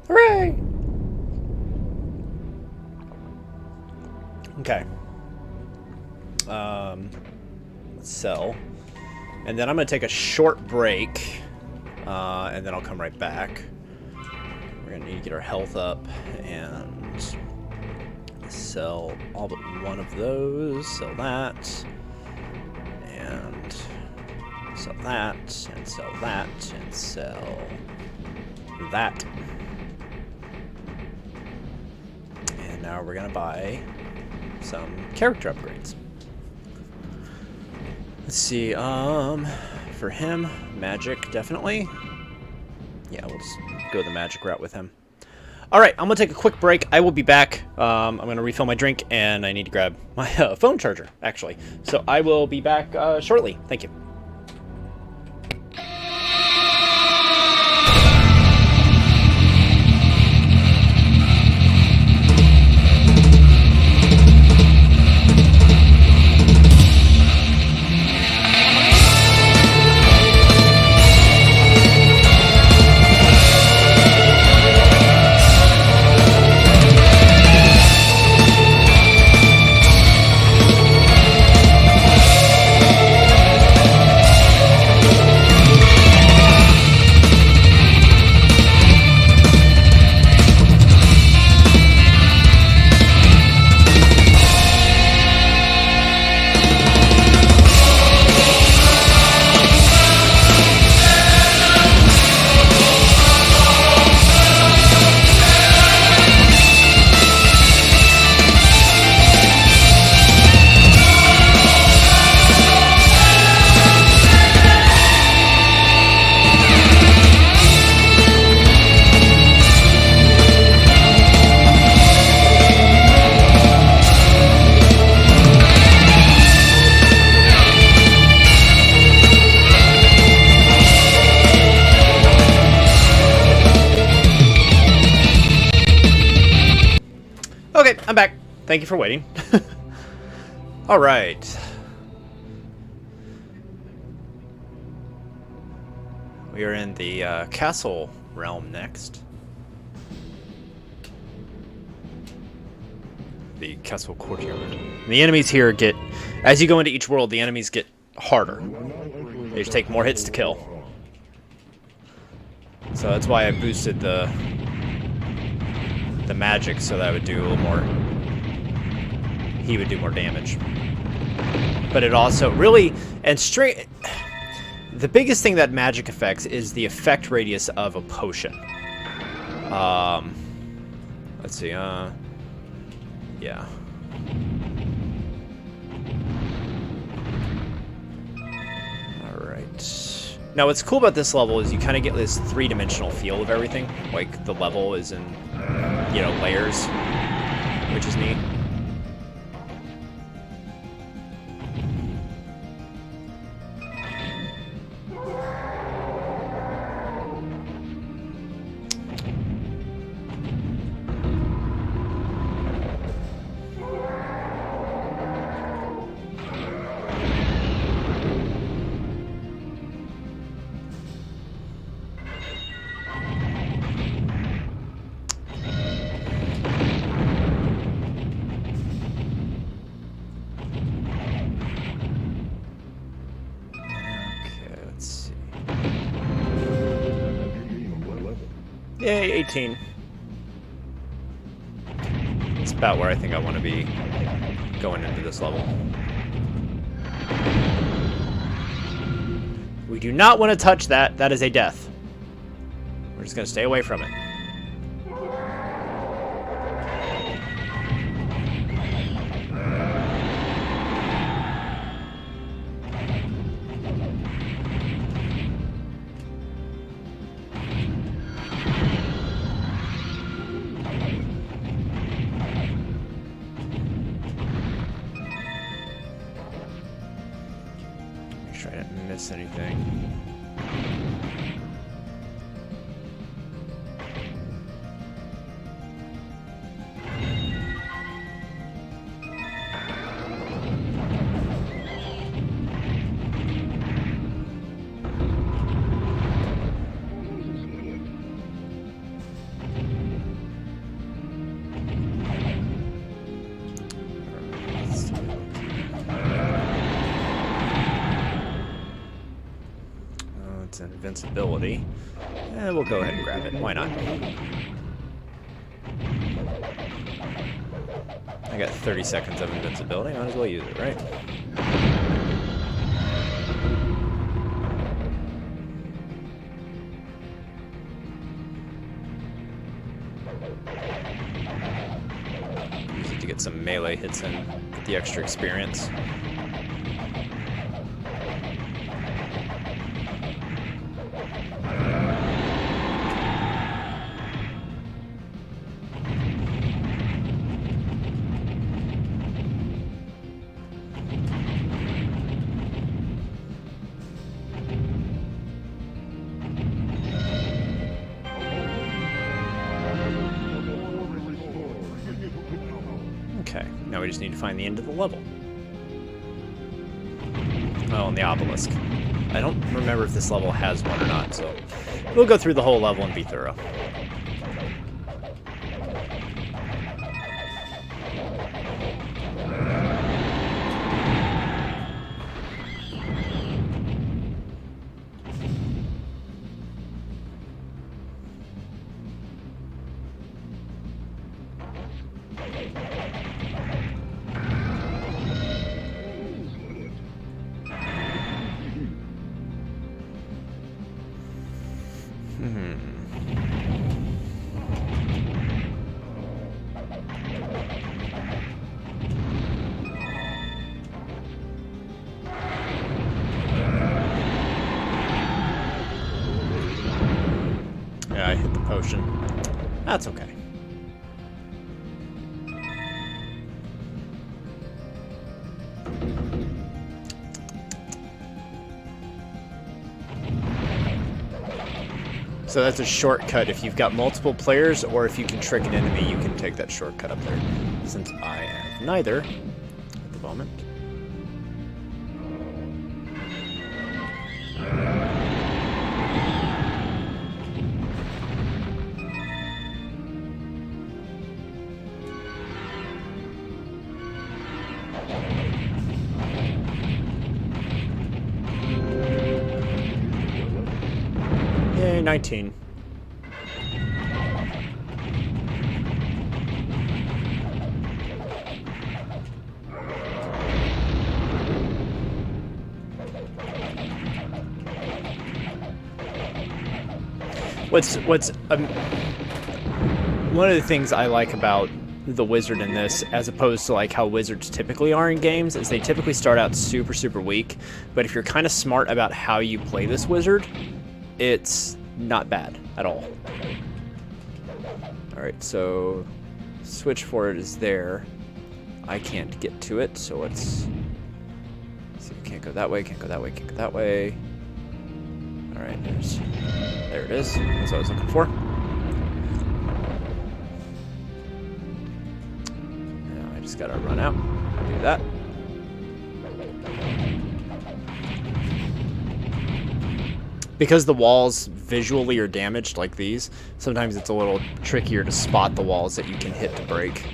[SPEAKER 1] Hooray! Okay. Let's sell. And then I'm going to take a short break, and then I'll come right back. We're going to need to get our health up and Sell all but one of those. Sell that. And sell that. And sell that. And sell that. And now we're gonna buy some character upgrades. Let's see, for him, magic, definitely. Yeah, we'll just go the magic route with him. Alright, I'm gonna take a quick break. I will be back. I'm gonna refill my drink, and I need to grab my phone charger, actually. So I will be back shortly. Thank you. Okay, I'm back. Thank you for waiting. All right. We are in the castle realm next. The castle courtyard. And the enemies here get, as you go into each world, the enemies get harder. They just take more hits to kill. So that's why I boosted the magic, so that I would do a little more, he would do more damage. But it also really, and straight, the biggest thing that magic affects is the effect radius of a potion. Let's see, yeah. Alright. Now what's cool about this level is you kind of get this three-dimensional feel of everything. Like, the level is in, you know, layers, which is neat. Yay, 18. It's about where I think I want to be going into this level. We do not want to touch that. That is a death. We're just going to stay away from it. Anything. Invincibility. We'll go ahead and grab it. Why not? I got 30 seconds of invincibility. Might as well use it, right? Use it to get some melee hits in, get the extra experience. Okay, now we just need to find the end of the level. Oh, and the obelisk. I don't remember if this level has one or not, so we'll go through the whole level and be thorough. Yeah, I hit the potion. That's okay. So that's a shortcut if you've got multiple players, or if you can trick an enemy, you can take that shortcut up there. Since I have neither at the moment. Yay, 19. What's one of the things I like about the wizard in this, as opposed to like how wizards typically are in games, is they typically start out super weak, but if you're kind of smart about how you play this wizard, it's not bad at all. Alright, so switch for it is there. I can't get to it, so let's see. Can't go that way, can't go that way, can't go that way. Alright, there it is. That's what I was looking for. Now I just gotta run out, do that. Because the walls visually are damaged like these, sometimes it's a little trickier to spot the walls that you can hit to break.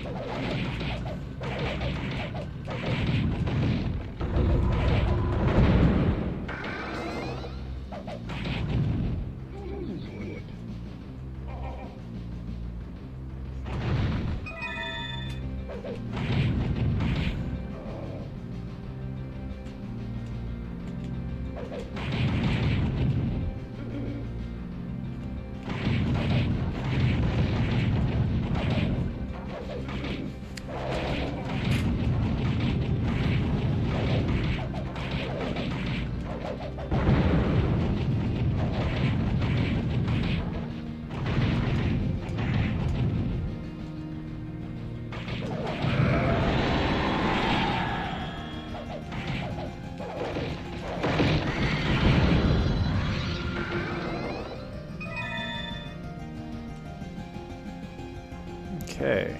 [SPEAKER 1] Okay.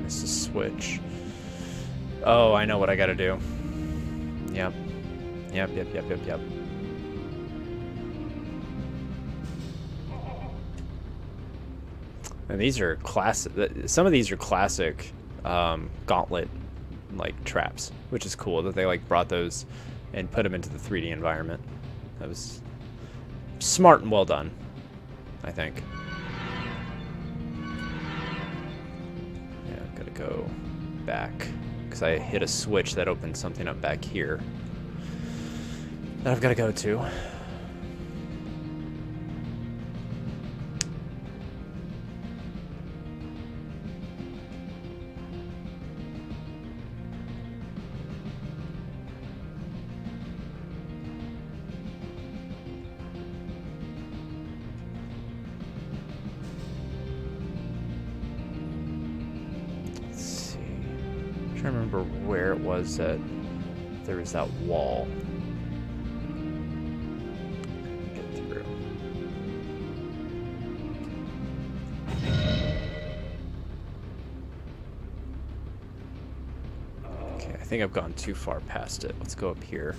[SPEAKER 1] This is switch. Oh, I know what I gotta do. Yep. Yep. And these are classic. Some of these are classic Gauntlet like traps, which is cool that they like brought those and put them into the 3D environment. That was smart and well done, I think. Yeah, I've got to go back because I hit a switch that opened something up back here that I've got to go to. I remember where it was that there was that wall. Get through. Okay, I think I've gone too far past it. Let's go up here.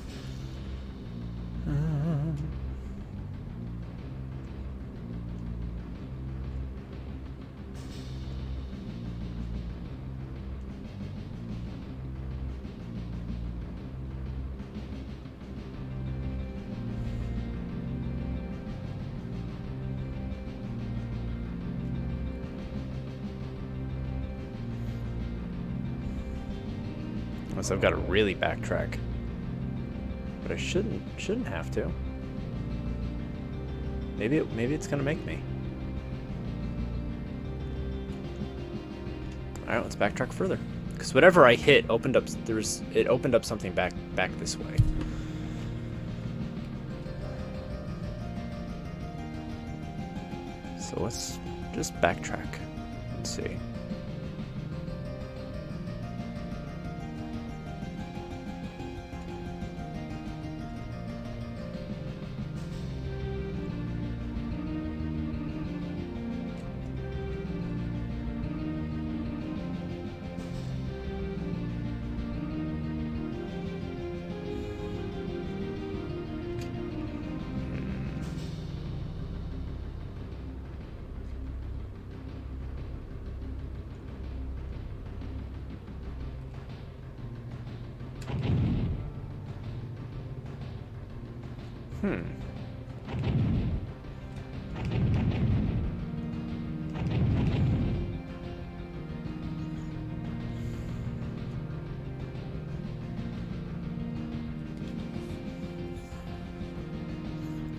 [SPEAKER 1] Unless I've got to really backtrack, but I shouldn't have to. Maybe it's gonna make me. All right, let's backtrack further, because whatever I hit opened up. It opened up something back this way. So let's just backtrack and see.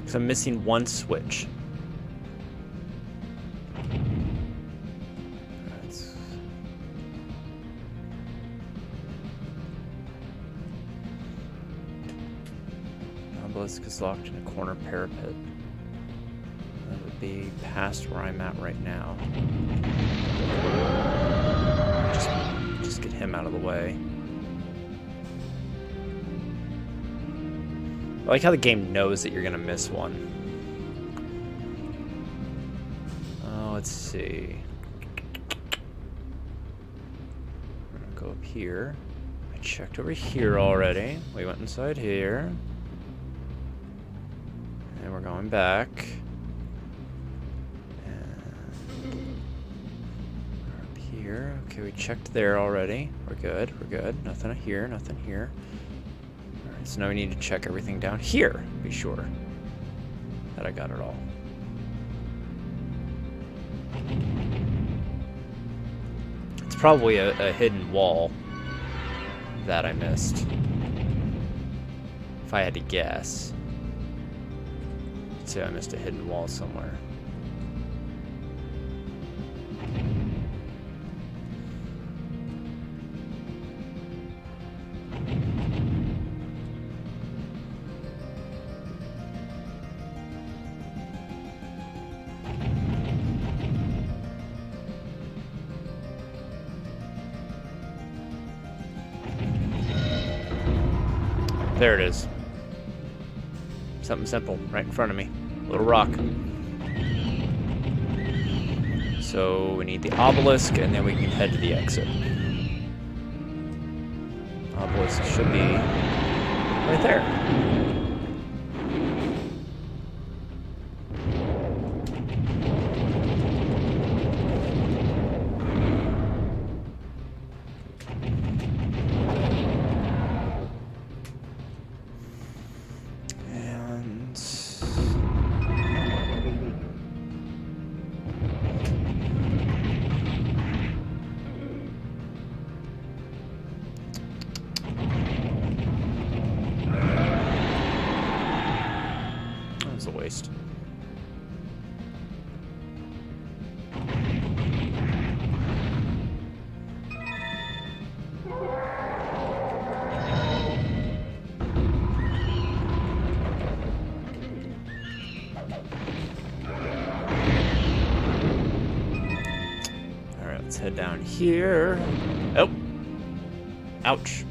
[SPEAKER 1] Because I'm missing one switch. Obelisk is locked in a corner parapet. That would be past where I'm at right now. Just get him out of the way. I like how the game knows that you're gonna miss one. Oh, let's see. We're gonna go up here. I checked over here already. We went inside here. And we're going back. And we're up here. Okay, we checked there already. We're good, we're good. Nothing here, nothing here. So now we need to check everything down here. Be sure that I got it all. It's probably a hidden wall that I missed. If I had to guess. I'd say I missed a hidden wall somewhere. There it is. Something simple right in front of me. A little rock. So we need the obelisk, and then we can head to the exit. Obelisk should be right there. waste. Alright, let's head down here. Oh! Ouch.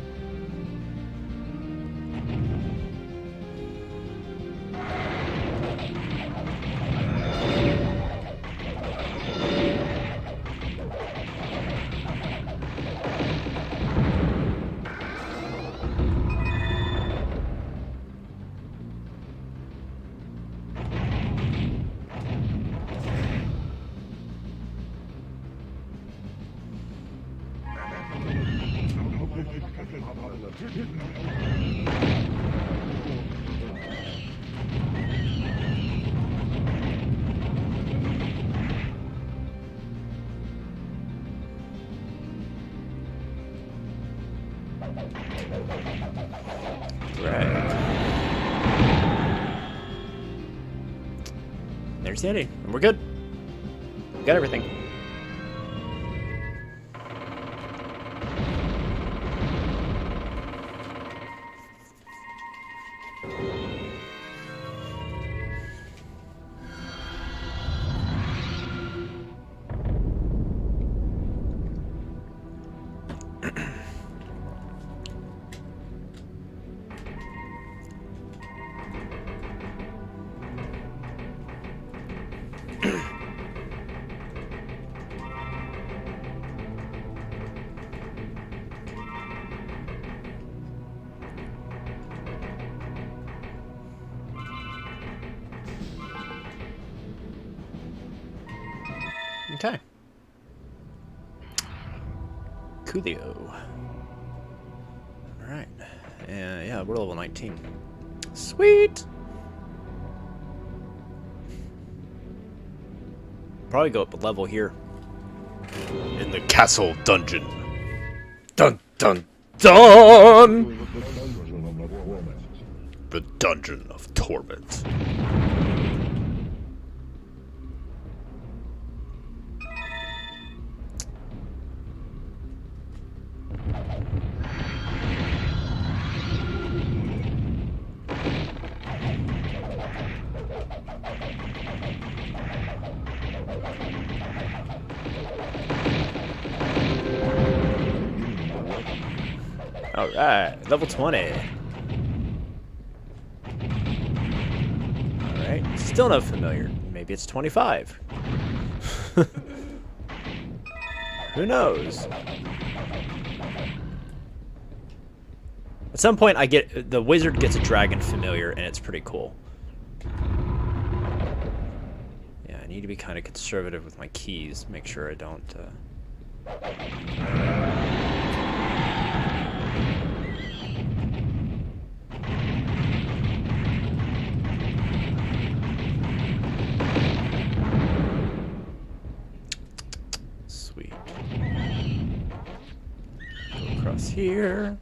[SPEAKER 1] There's the ending, and we're good. We got everything. Okay. Coolio. Alright. Yeah, we're level 19. Sweet! Probably go up a level here.
[SPEAKER 2] In the castle dungeon. Dun dun dun! The dungeon of torment.
[SPEAKER 1] Alright, level 20. Alright, still no familiar. Maybe it's 25. Who knows? At some point, the wizard gets a dragon familiar, and it's pretty cool. Yeah, I need to be kind of conservative with my keys. Make sure I don't. Sweet. Go across here.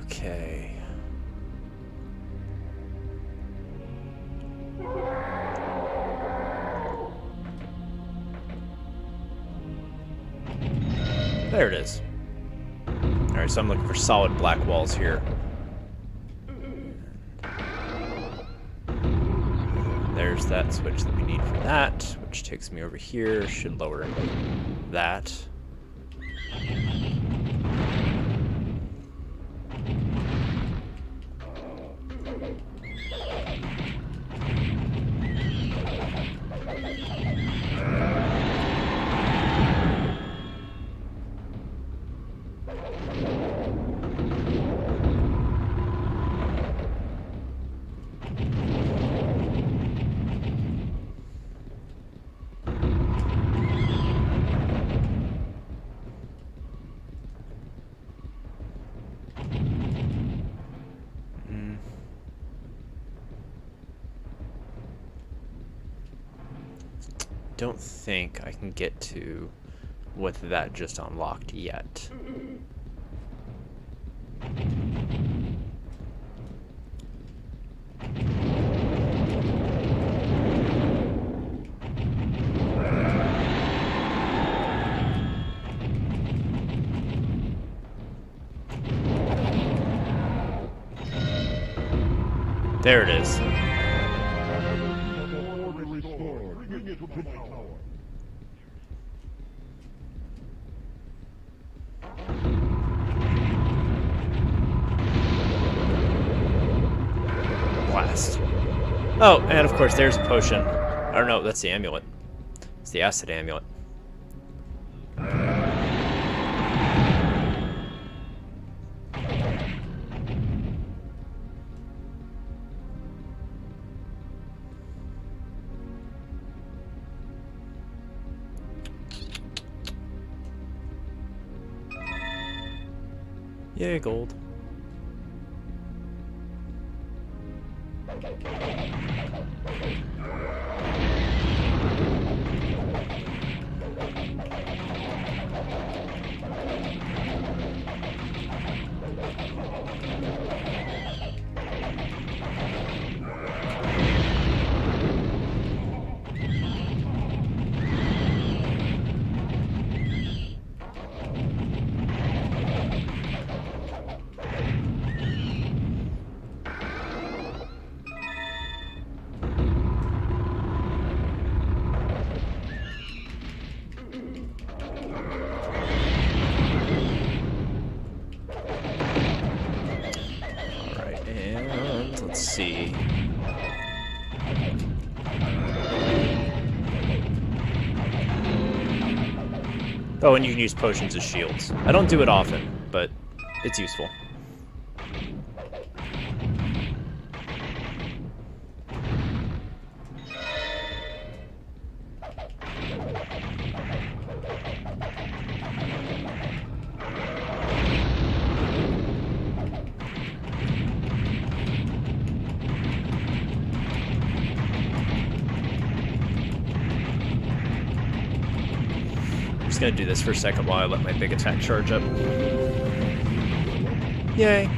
[SPEAKER 1] Okay. There it is. Alright, so I'm looking for solid black walls here. There's that switch that we need for that, which takes me over here, should lower that. Don't think I can get to with that just unlocked yet. There it is. Blast. Oh, and of course there's a potion. Or no, that's the amulet. It's the acid amulet. Yay, gold. Let's see. Oh, and you can use potions as shields. I don't do it often, but it's useful. I'm just gonna do this for a second while I let my big attack charge up. Yay.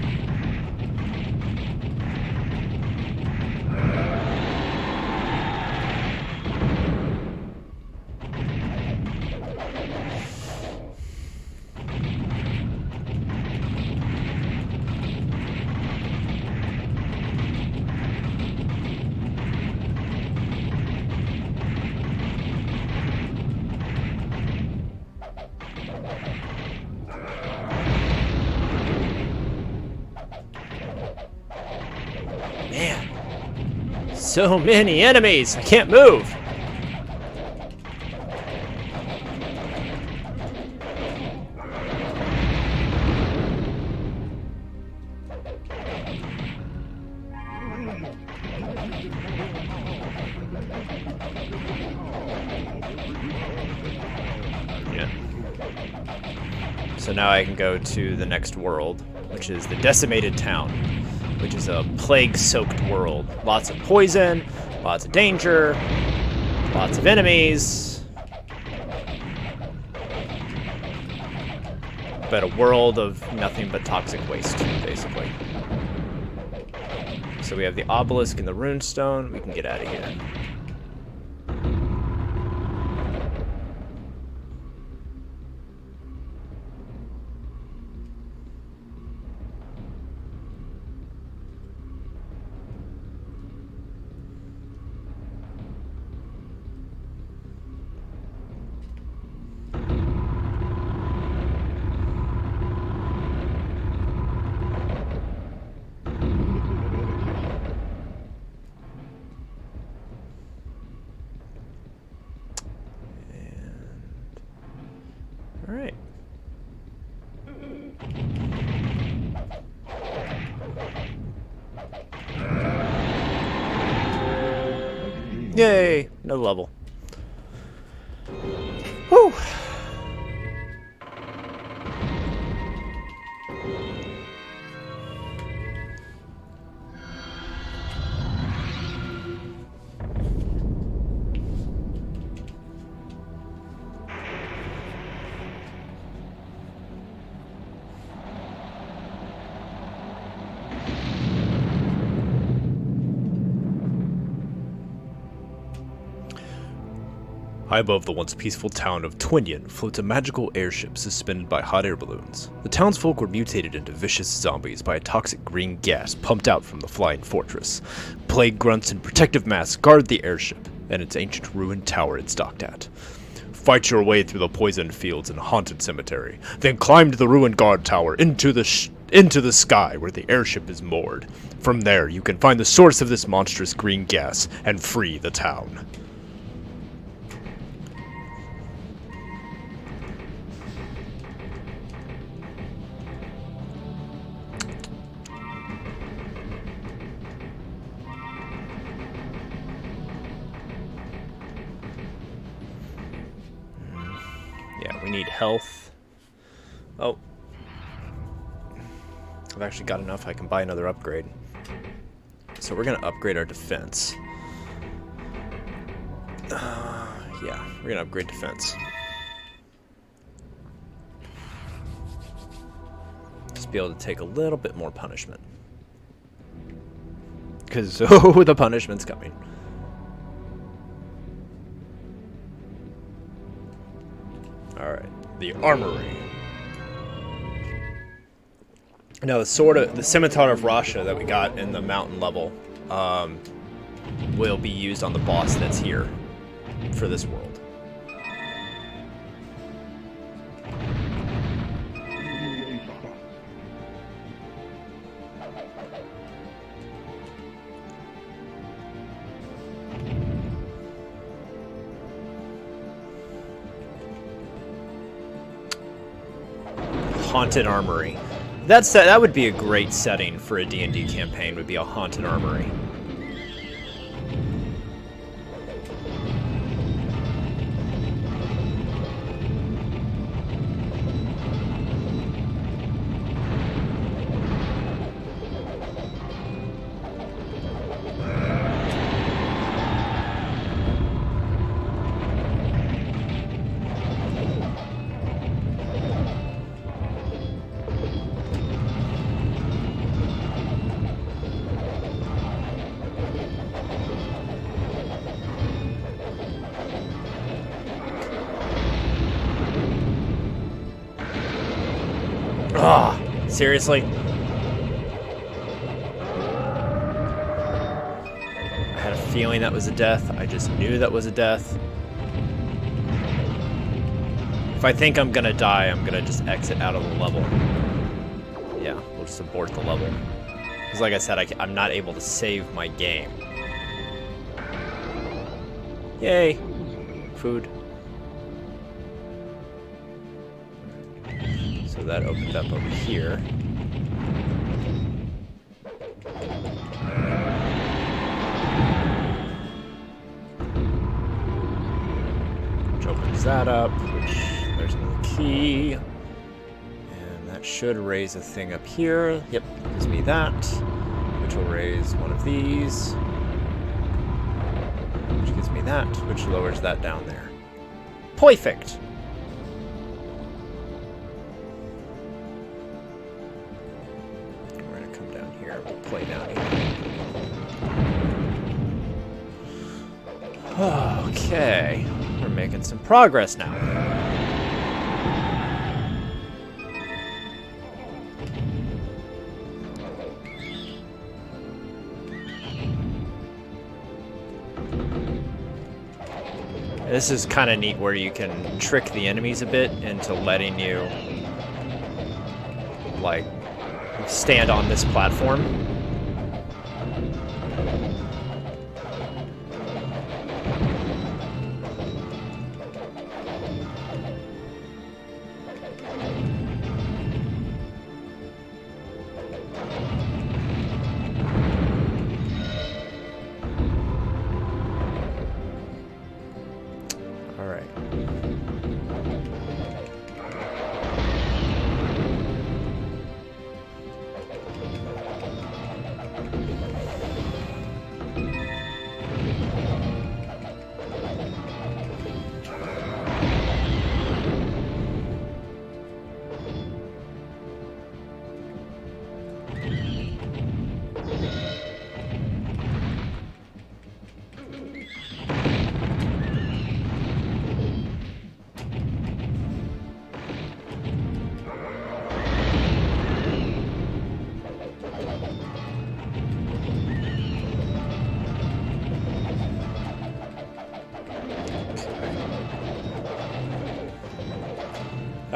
[SPEAKER 1] Man, so many enemies! I can't move! Yeah. So now I can go to the next world, which is the Decimated Town, which is a plague-soaked world. Lots of poison, lots of danger, lots of enemies. But a world of nothing but toxic waste, basically. So we have the obelisk and the runestone. We can get out of here. Yay! Another level. Whew!
[SPEAKER 2] High above the once peaceful town of Twinion floats a magical airship suspended by hot air balloons. The townsfolk were mutated into vicious zombies by a toxic green gas pumped out from the flying fortress. Plague grunts and protective masks guard the airship and its ancient ruined tower it's docked at. Fight your way through the poisoned fields and haunted cemetery, then climb to the ruined guard tower into the sky where the airship is moored. From there, you can find the source of this monstrous green gas and free the town.
[SPEAKER 1] Yeah, we need health. Oh. I've actually got enough I can buy another upgrade. So we're going to upgrade our defense. Yeah, we're going to upgrade defense. Just be able to take a little bit more punishment. Because, oh, the punishment's coming.
[SPEAKER 2] The Armory.
[SPEAKER 1] Now the scimitar of Rasha that we got in the mountain level will be used on the boss that's here for this world. Haunted Armory. That would be a great setting for a D&D campaign, would be a haunted armory. Ah, seriously? I had a feeling that was a death. I just knew that was a death. If I think I'm gonna die, I'm gonna just exit out of the level. Yeah, we'll just abort the level. Because like I said, I'm not able to save my game. Yay! Food. So that opens up over here. Which opens that up, which there's another key. And that should raise a thing up here. Yep, gives me that. Which will raise one of these. Which gives me that, which lowers that down there. Perfect! Play down here. Okay, we're making some progress now. This is kind of neat where you can trick the enemies a bit into letting you, like, stand on this platform.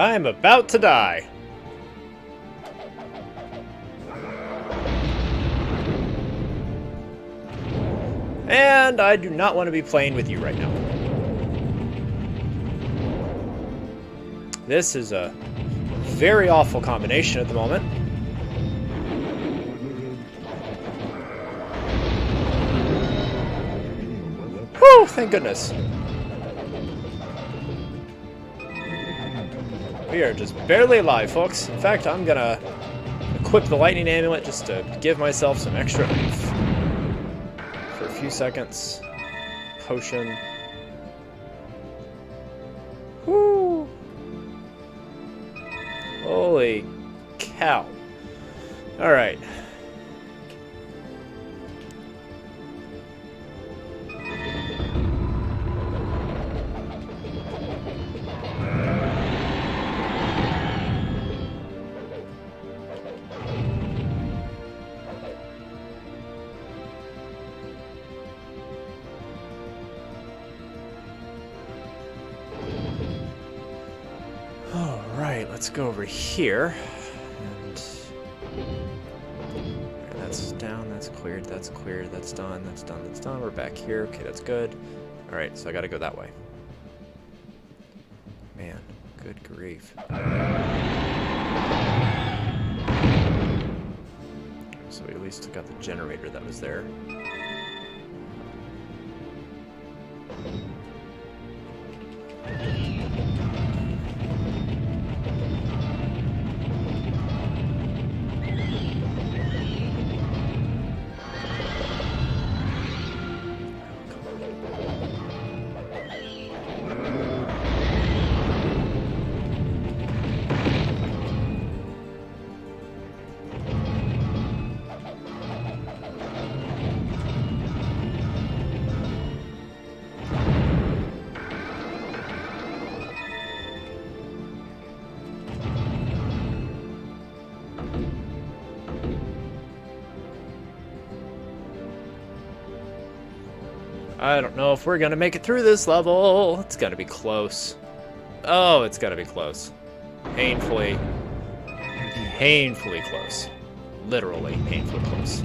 [SPEAKER 1] I'm about to die. And I do not want to be playing with you right now. This is a very awful combination at the moment. Whew, thank goodness. We are just barely alive, folks. In fact, I'm gonna equip the lightning amulet just to give myself some extra oomph. For a few seconds. Potion. Woo! Holy cow. Alright. Alright, let's go over here. And that's down, that's cleared, that's cleared, that's done, that's done, that's done. We're back here. Okay, that's good. Alright, so I gotta go that way. Man, good grief. So we at least took out the generator that was there. I don't know if we're gonna make it through this level. It's gotta be close. Oh, it's gotta be close. Painfully close. Literally painfully close.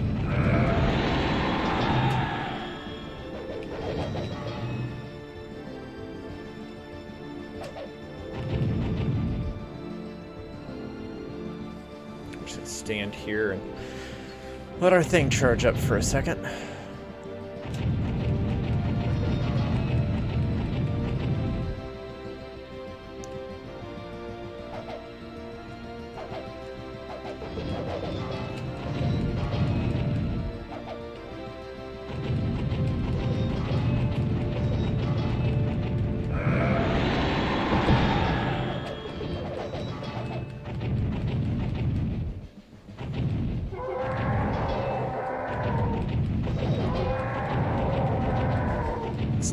[SPEAKER 1] I'm just gonna stand here and let our thing charge up for a second.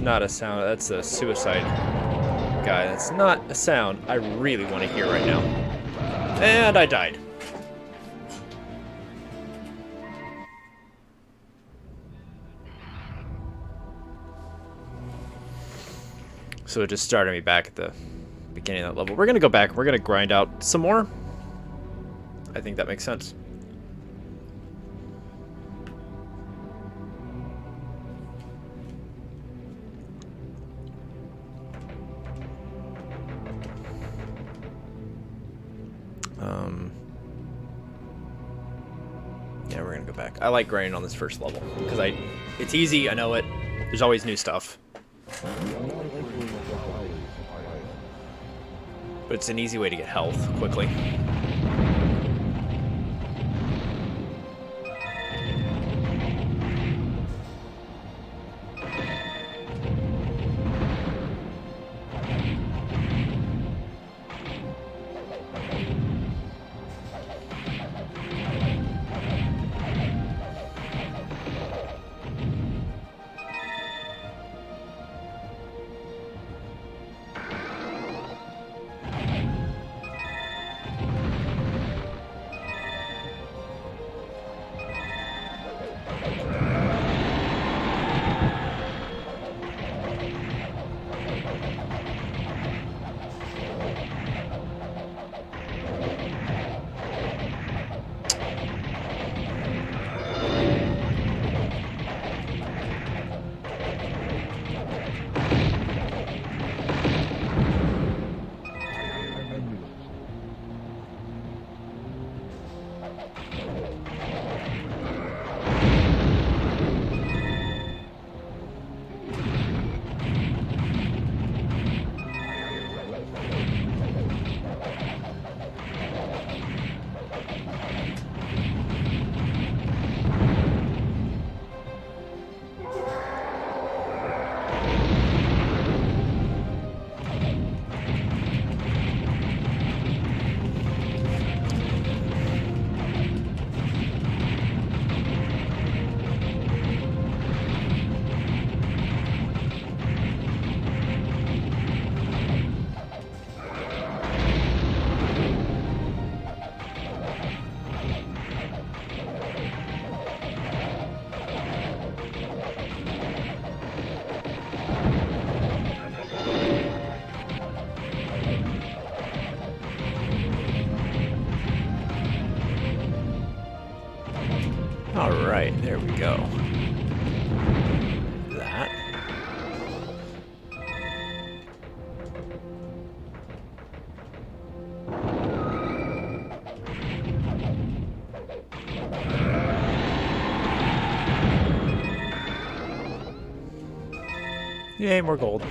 [SPEAKER 1] Not a sound. That's a suicide guy. That's not a sound I really want to hear right now. And I died. So it just started me back at the beginning of that level. We're gonna go back. We're gonna grind out some more. I think that makes sense. Yeah, we're gonna go back. I like grinding on this first level because it's easy. I know it. There's always new stuff, but it's an easy way to get health quickly. Alright, there we go. That. Yay, more gold.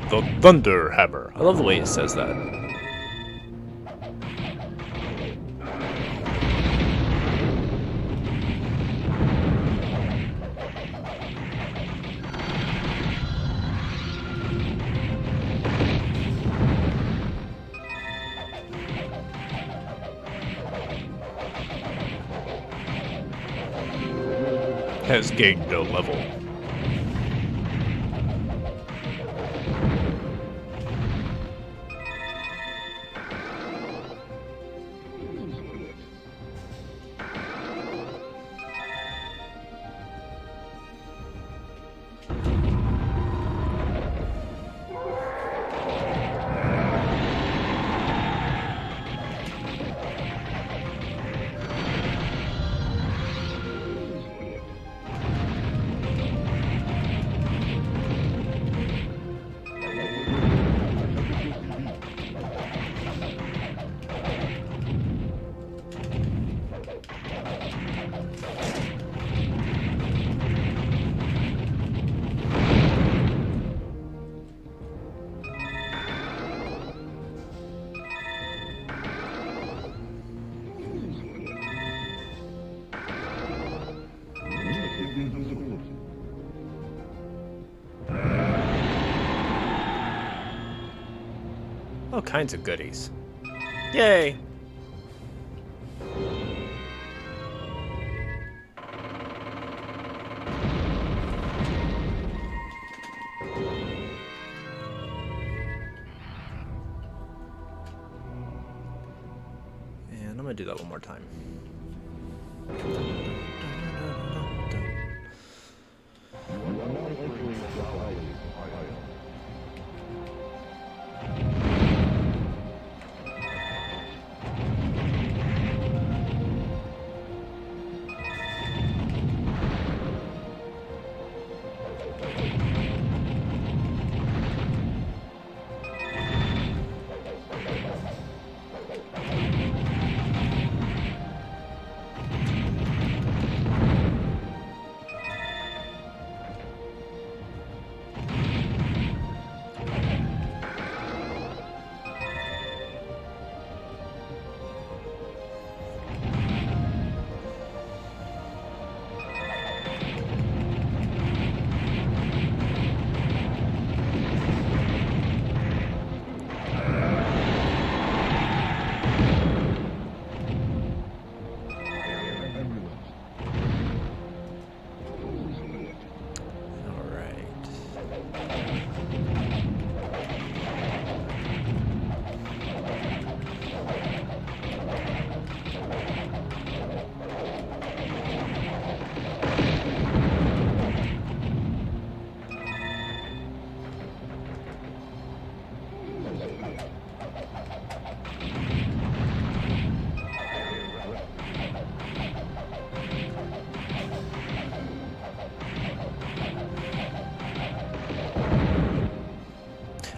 [SPEAKER 2] The Thunder Hammer.
[SPEAKER 1] I love the way he says that.
[SPEAKER 2] Has gained no level.
[SPEAKER 1] All kinds of goodies. Yay! And I'm gonna do that one more time.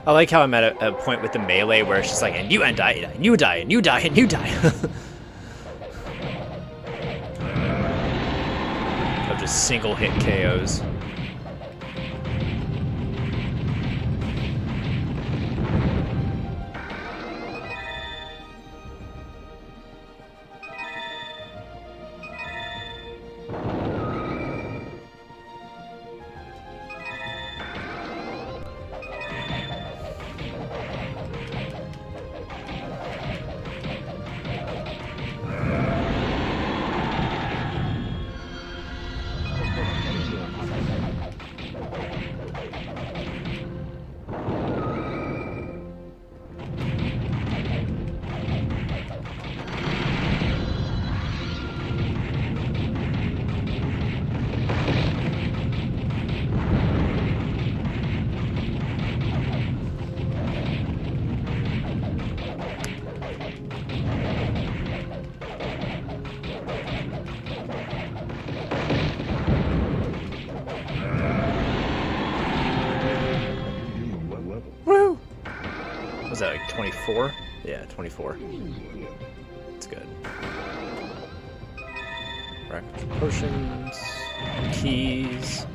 [SPEAKER 1] I like how I'm at a point with the melee where it's just like, and you and die, and you die, and you die, and you die. Of just single hit KOs. that, like 24? Yeah, 24. That's good. Rack potions, keys.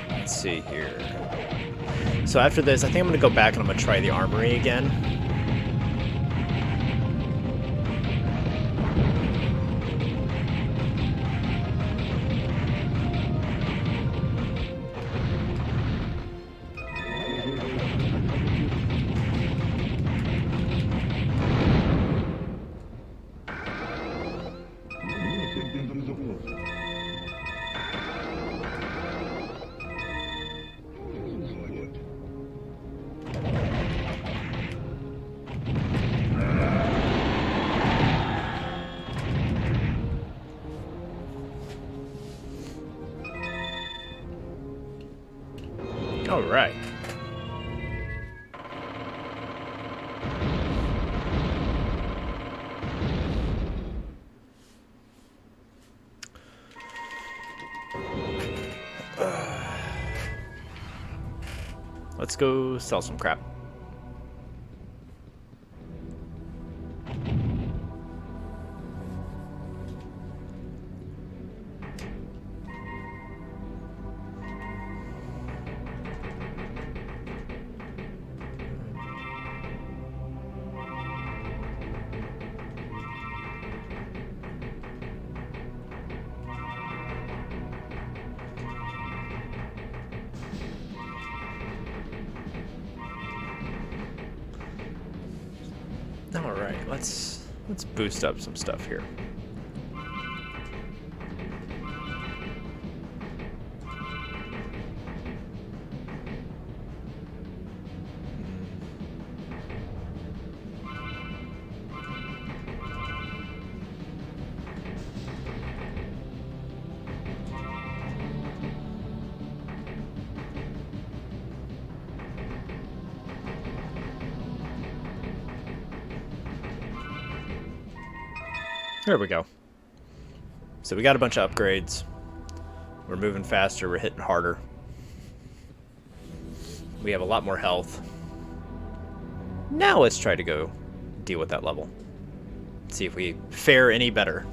[SPEAKER 1] Let's see here. So after this, I think I'm going to go back and I'm going to try the Armory again. All right. Let's go sell some crap. All right, let's boost up some stuff here. There we go. So we got a bunch of upgrades. We're moving faster, we're hitting harder. We have a lot more health. Now let's try to go deal with that level. See if we fare any better.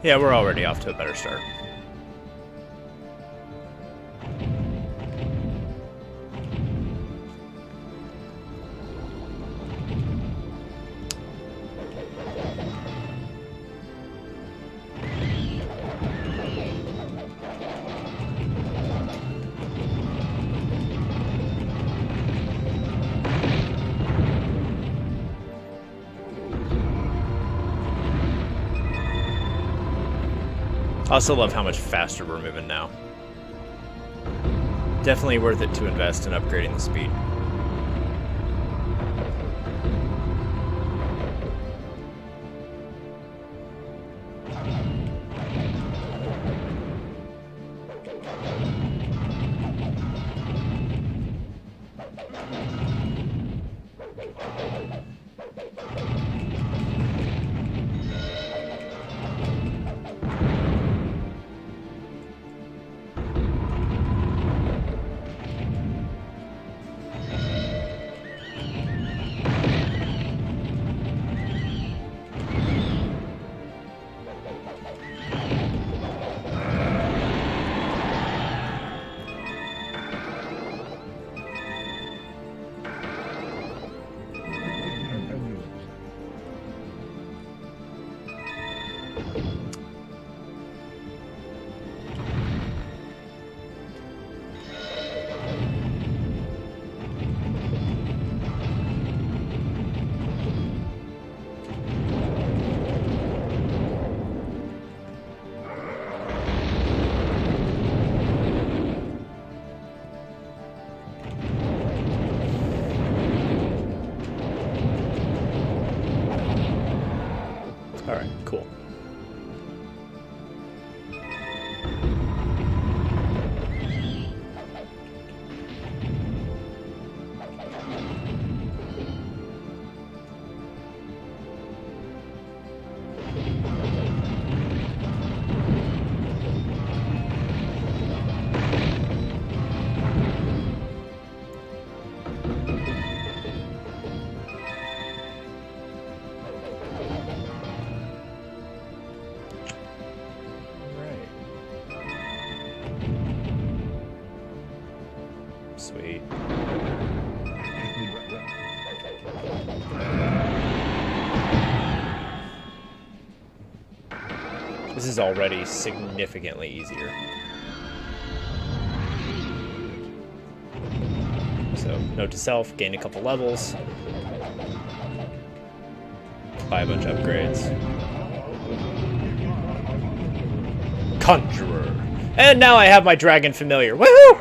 [SPEAKER 1] Yeah, we're already off to a better start. I also love how much faster we're moving now. Definitely worth it to invest in upgrading the speed. Alright, cool. Sweet. This is already significantly easier. So, note to self, gain a couple levels. Buy a bunch of upgrades. Conjurer. And now I have my dragon familiar. Woohoo!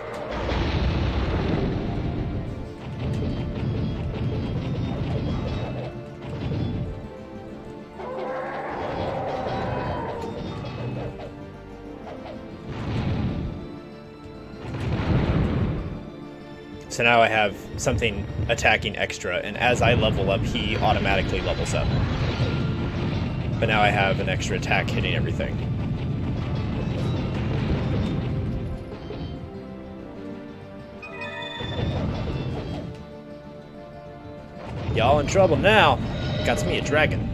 [SPEAKER 1] So now I have something attacking extra, and as I level up, he automatically levels up. But now I have an extra attack hitting everything. Y'all in trouble now. Got me a dragon.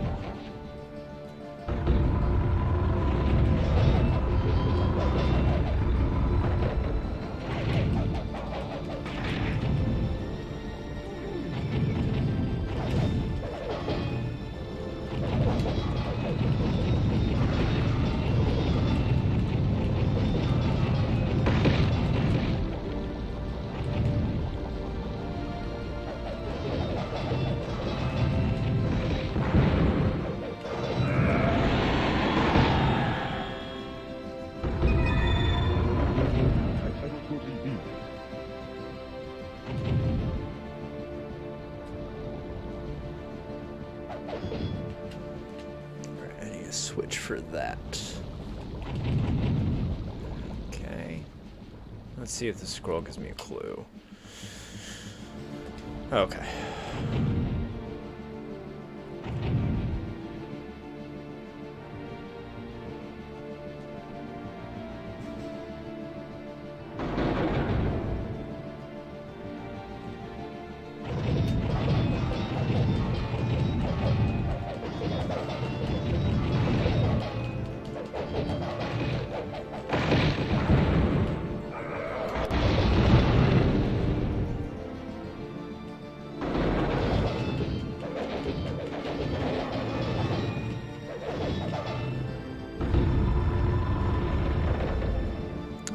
[SPEAKER 1] Switch for that. Okay. Let's see if the scroll gives me a clue. Okay.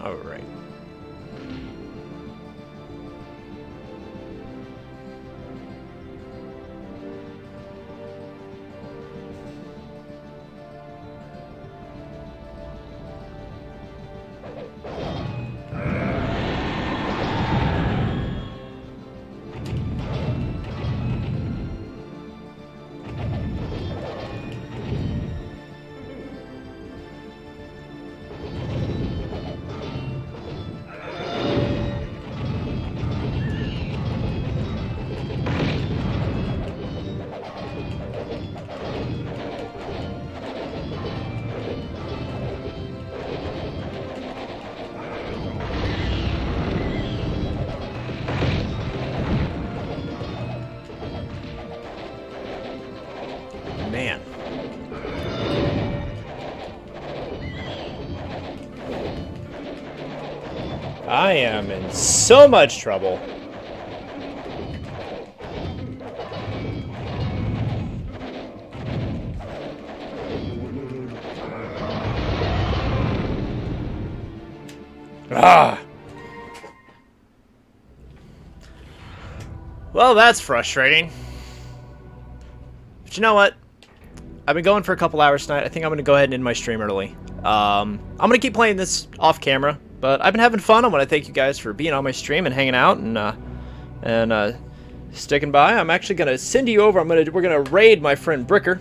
[SPEAKER 1] All right. Man. I am in so much trouble. Ah. Well, that's frustrating. But you know what? I've been going for a couple hours tonight. I think I'm going to go ahead and end my stream early. I'm going to keep playing this off camera, but I've been having fun. I want to thank you guys for being on my stream and hanging out and sticking by. I'm actually going to send you over. We're going to raid my friend Bricker,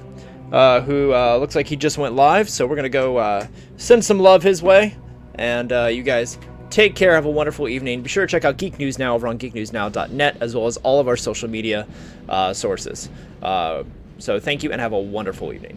[SPEAKER 1] who looks like he just went live. So we're going to go send some love his way. And you guys take care. Have a wonderful evening. Be sure to check out Geek News Now over on geeknewsnow.net, as well as all of our social media sources. So thank you and have a wonderful evening.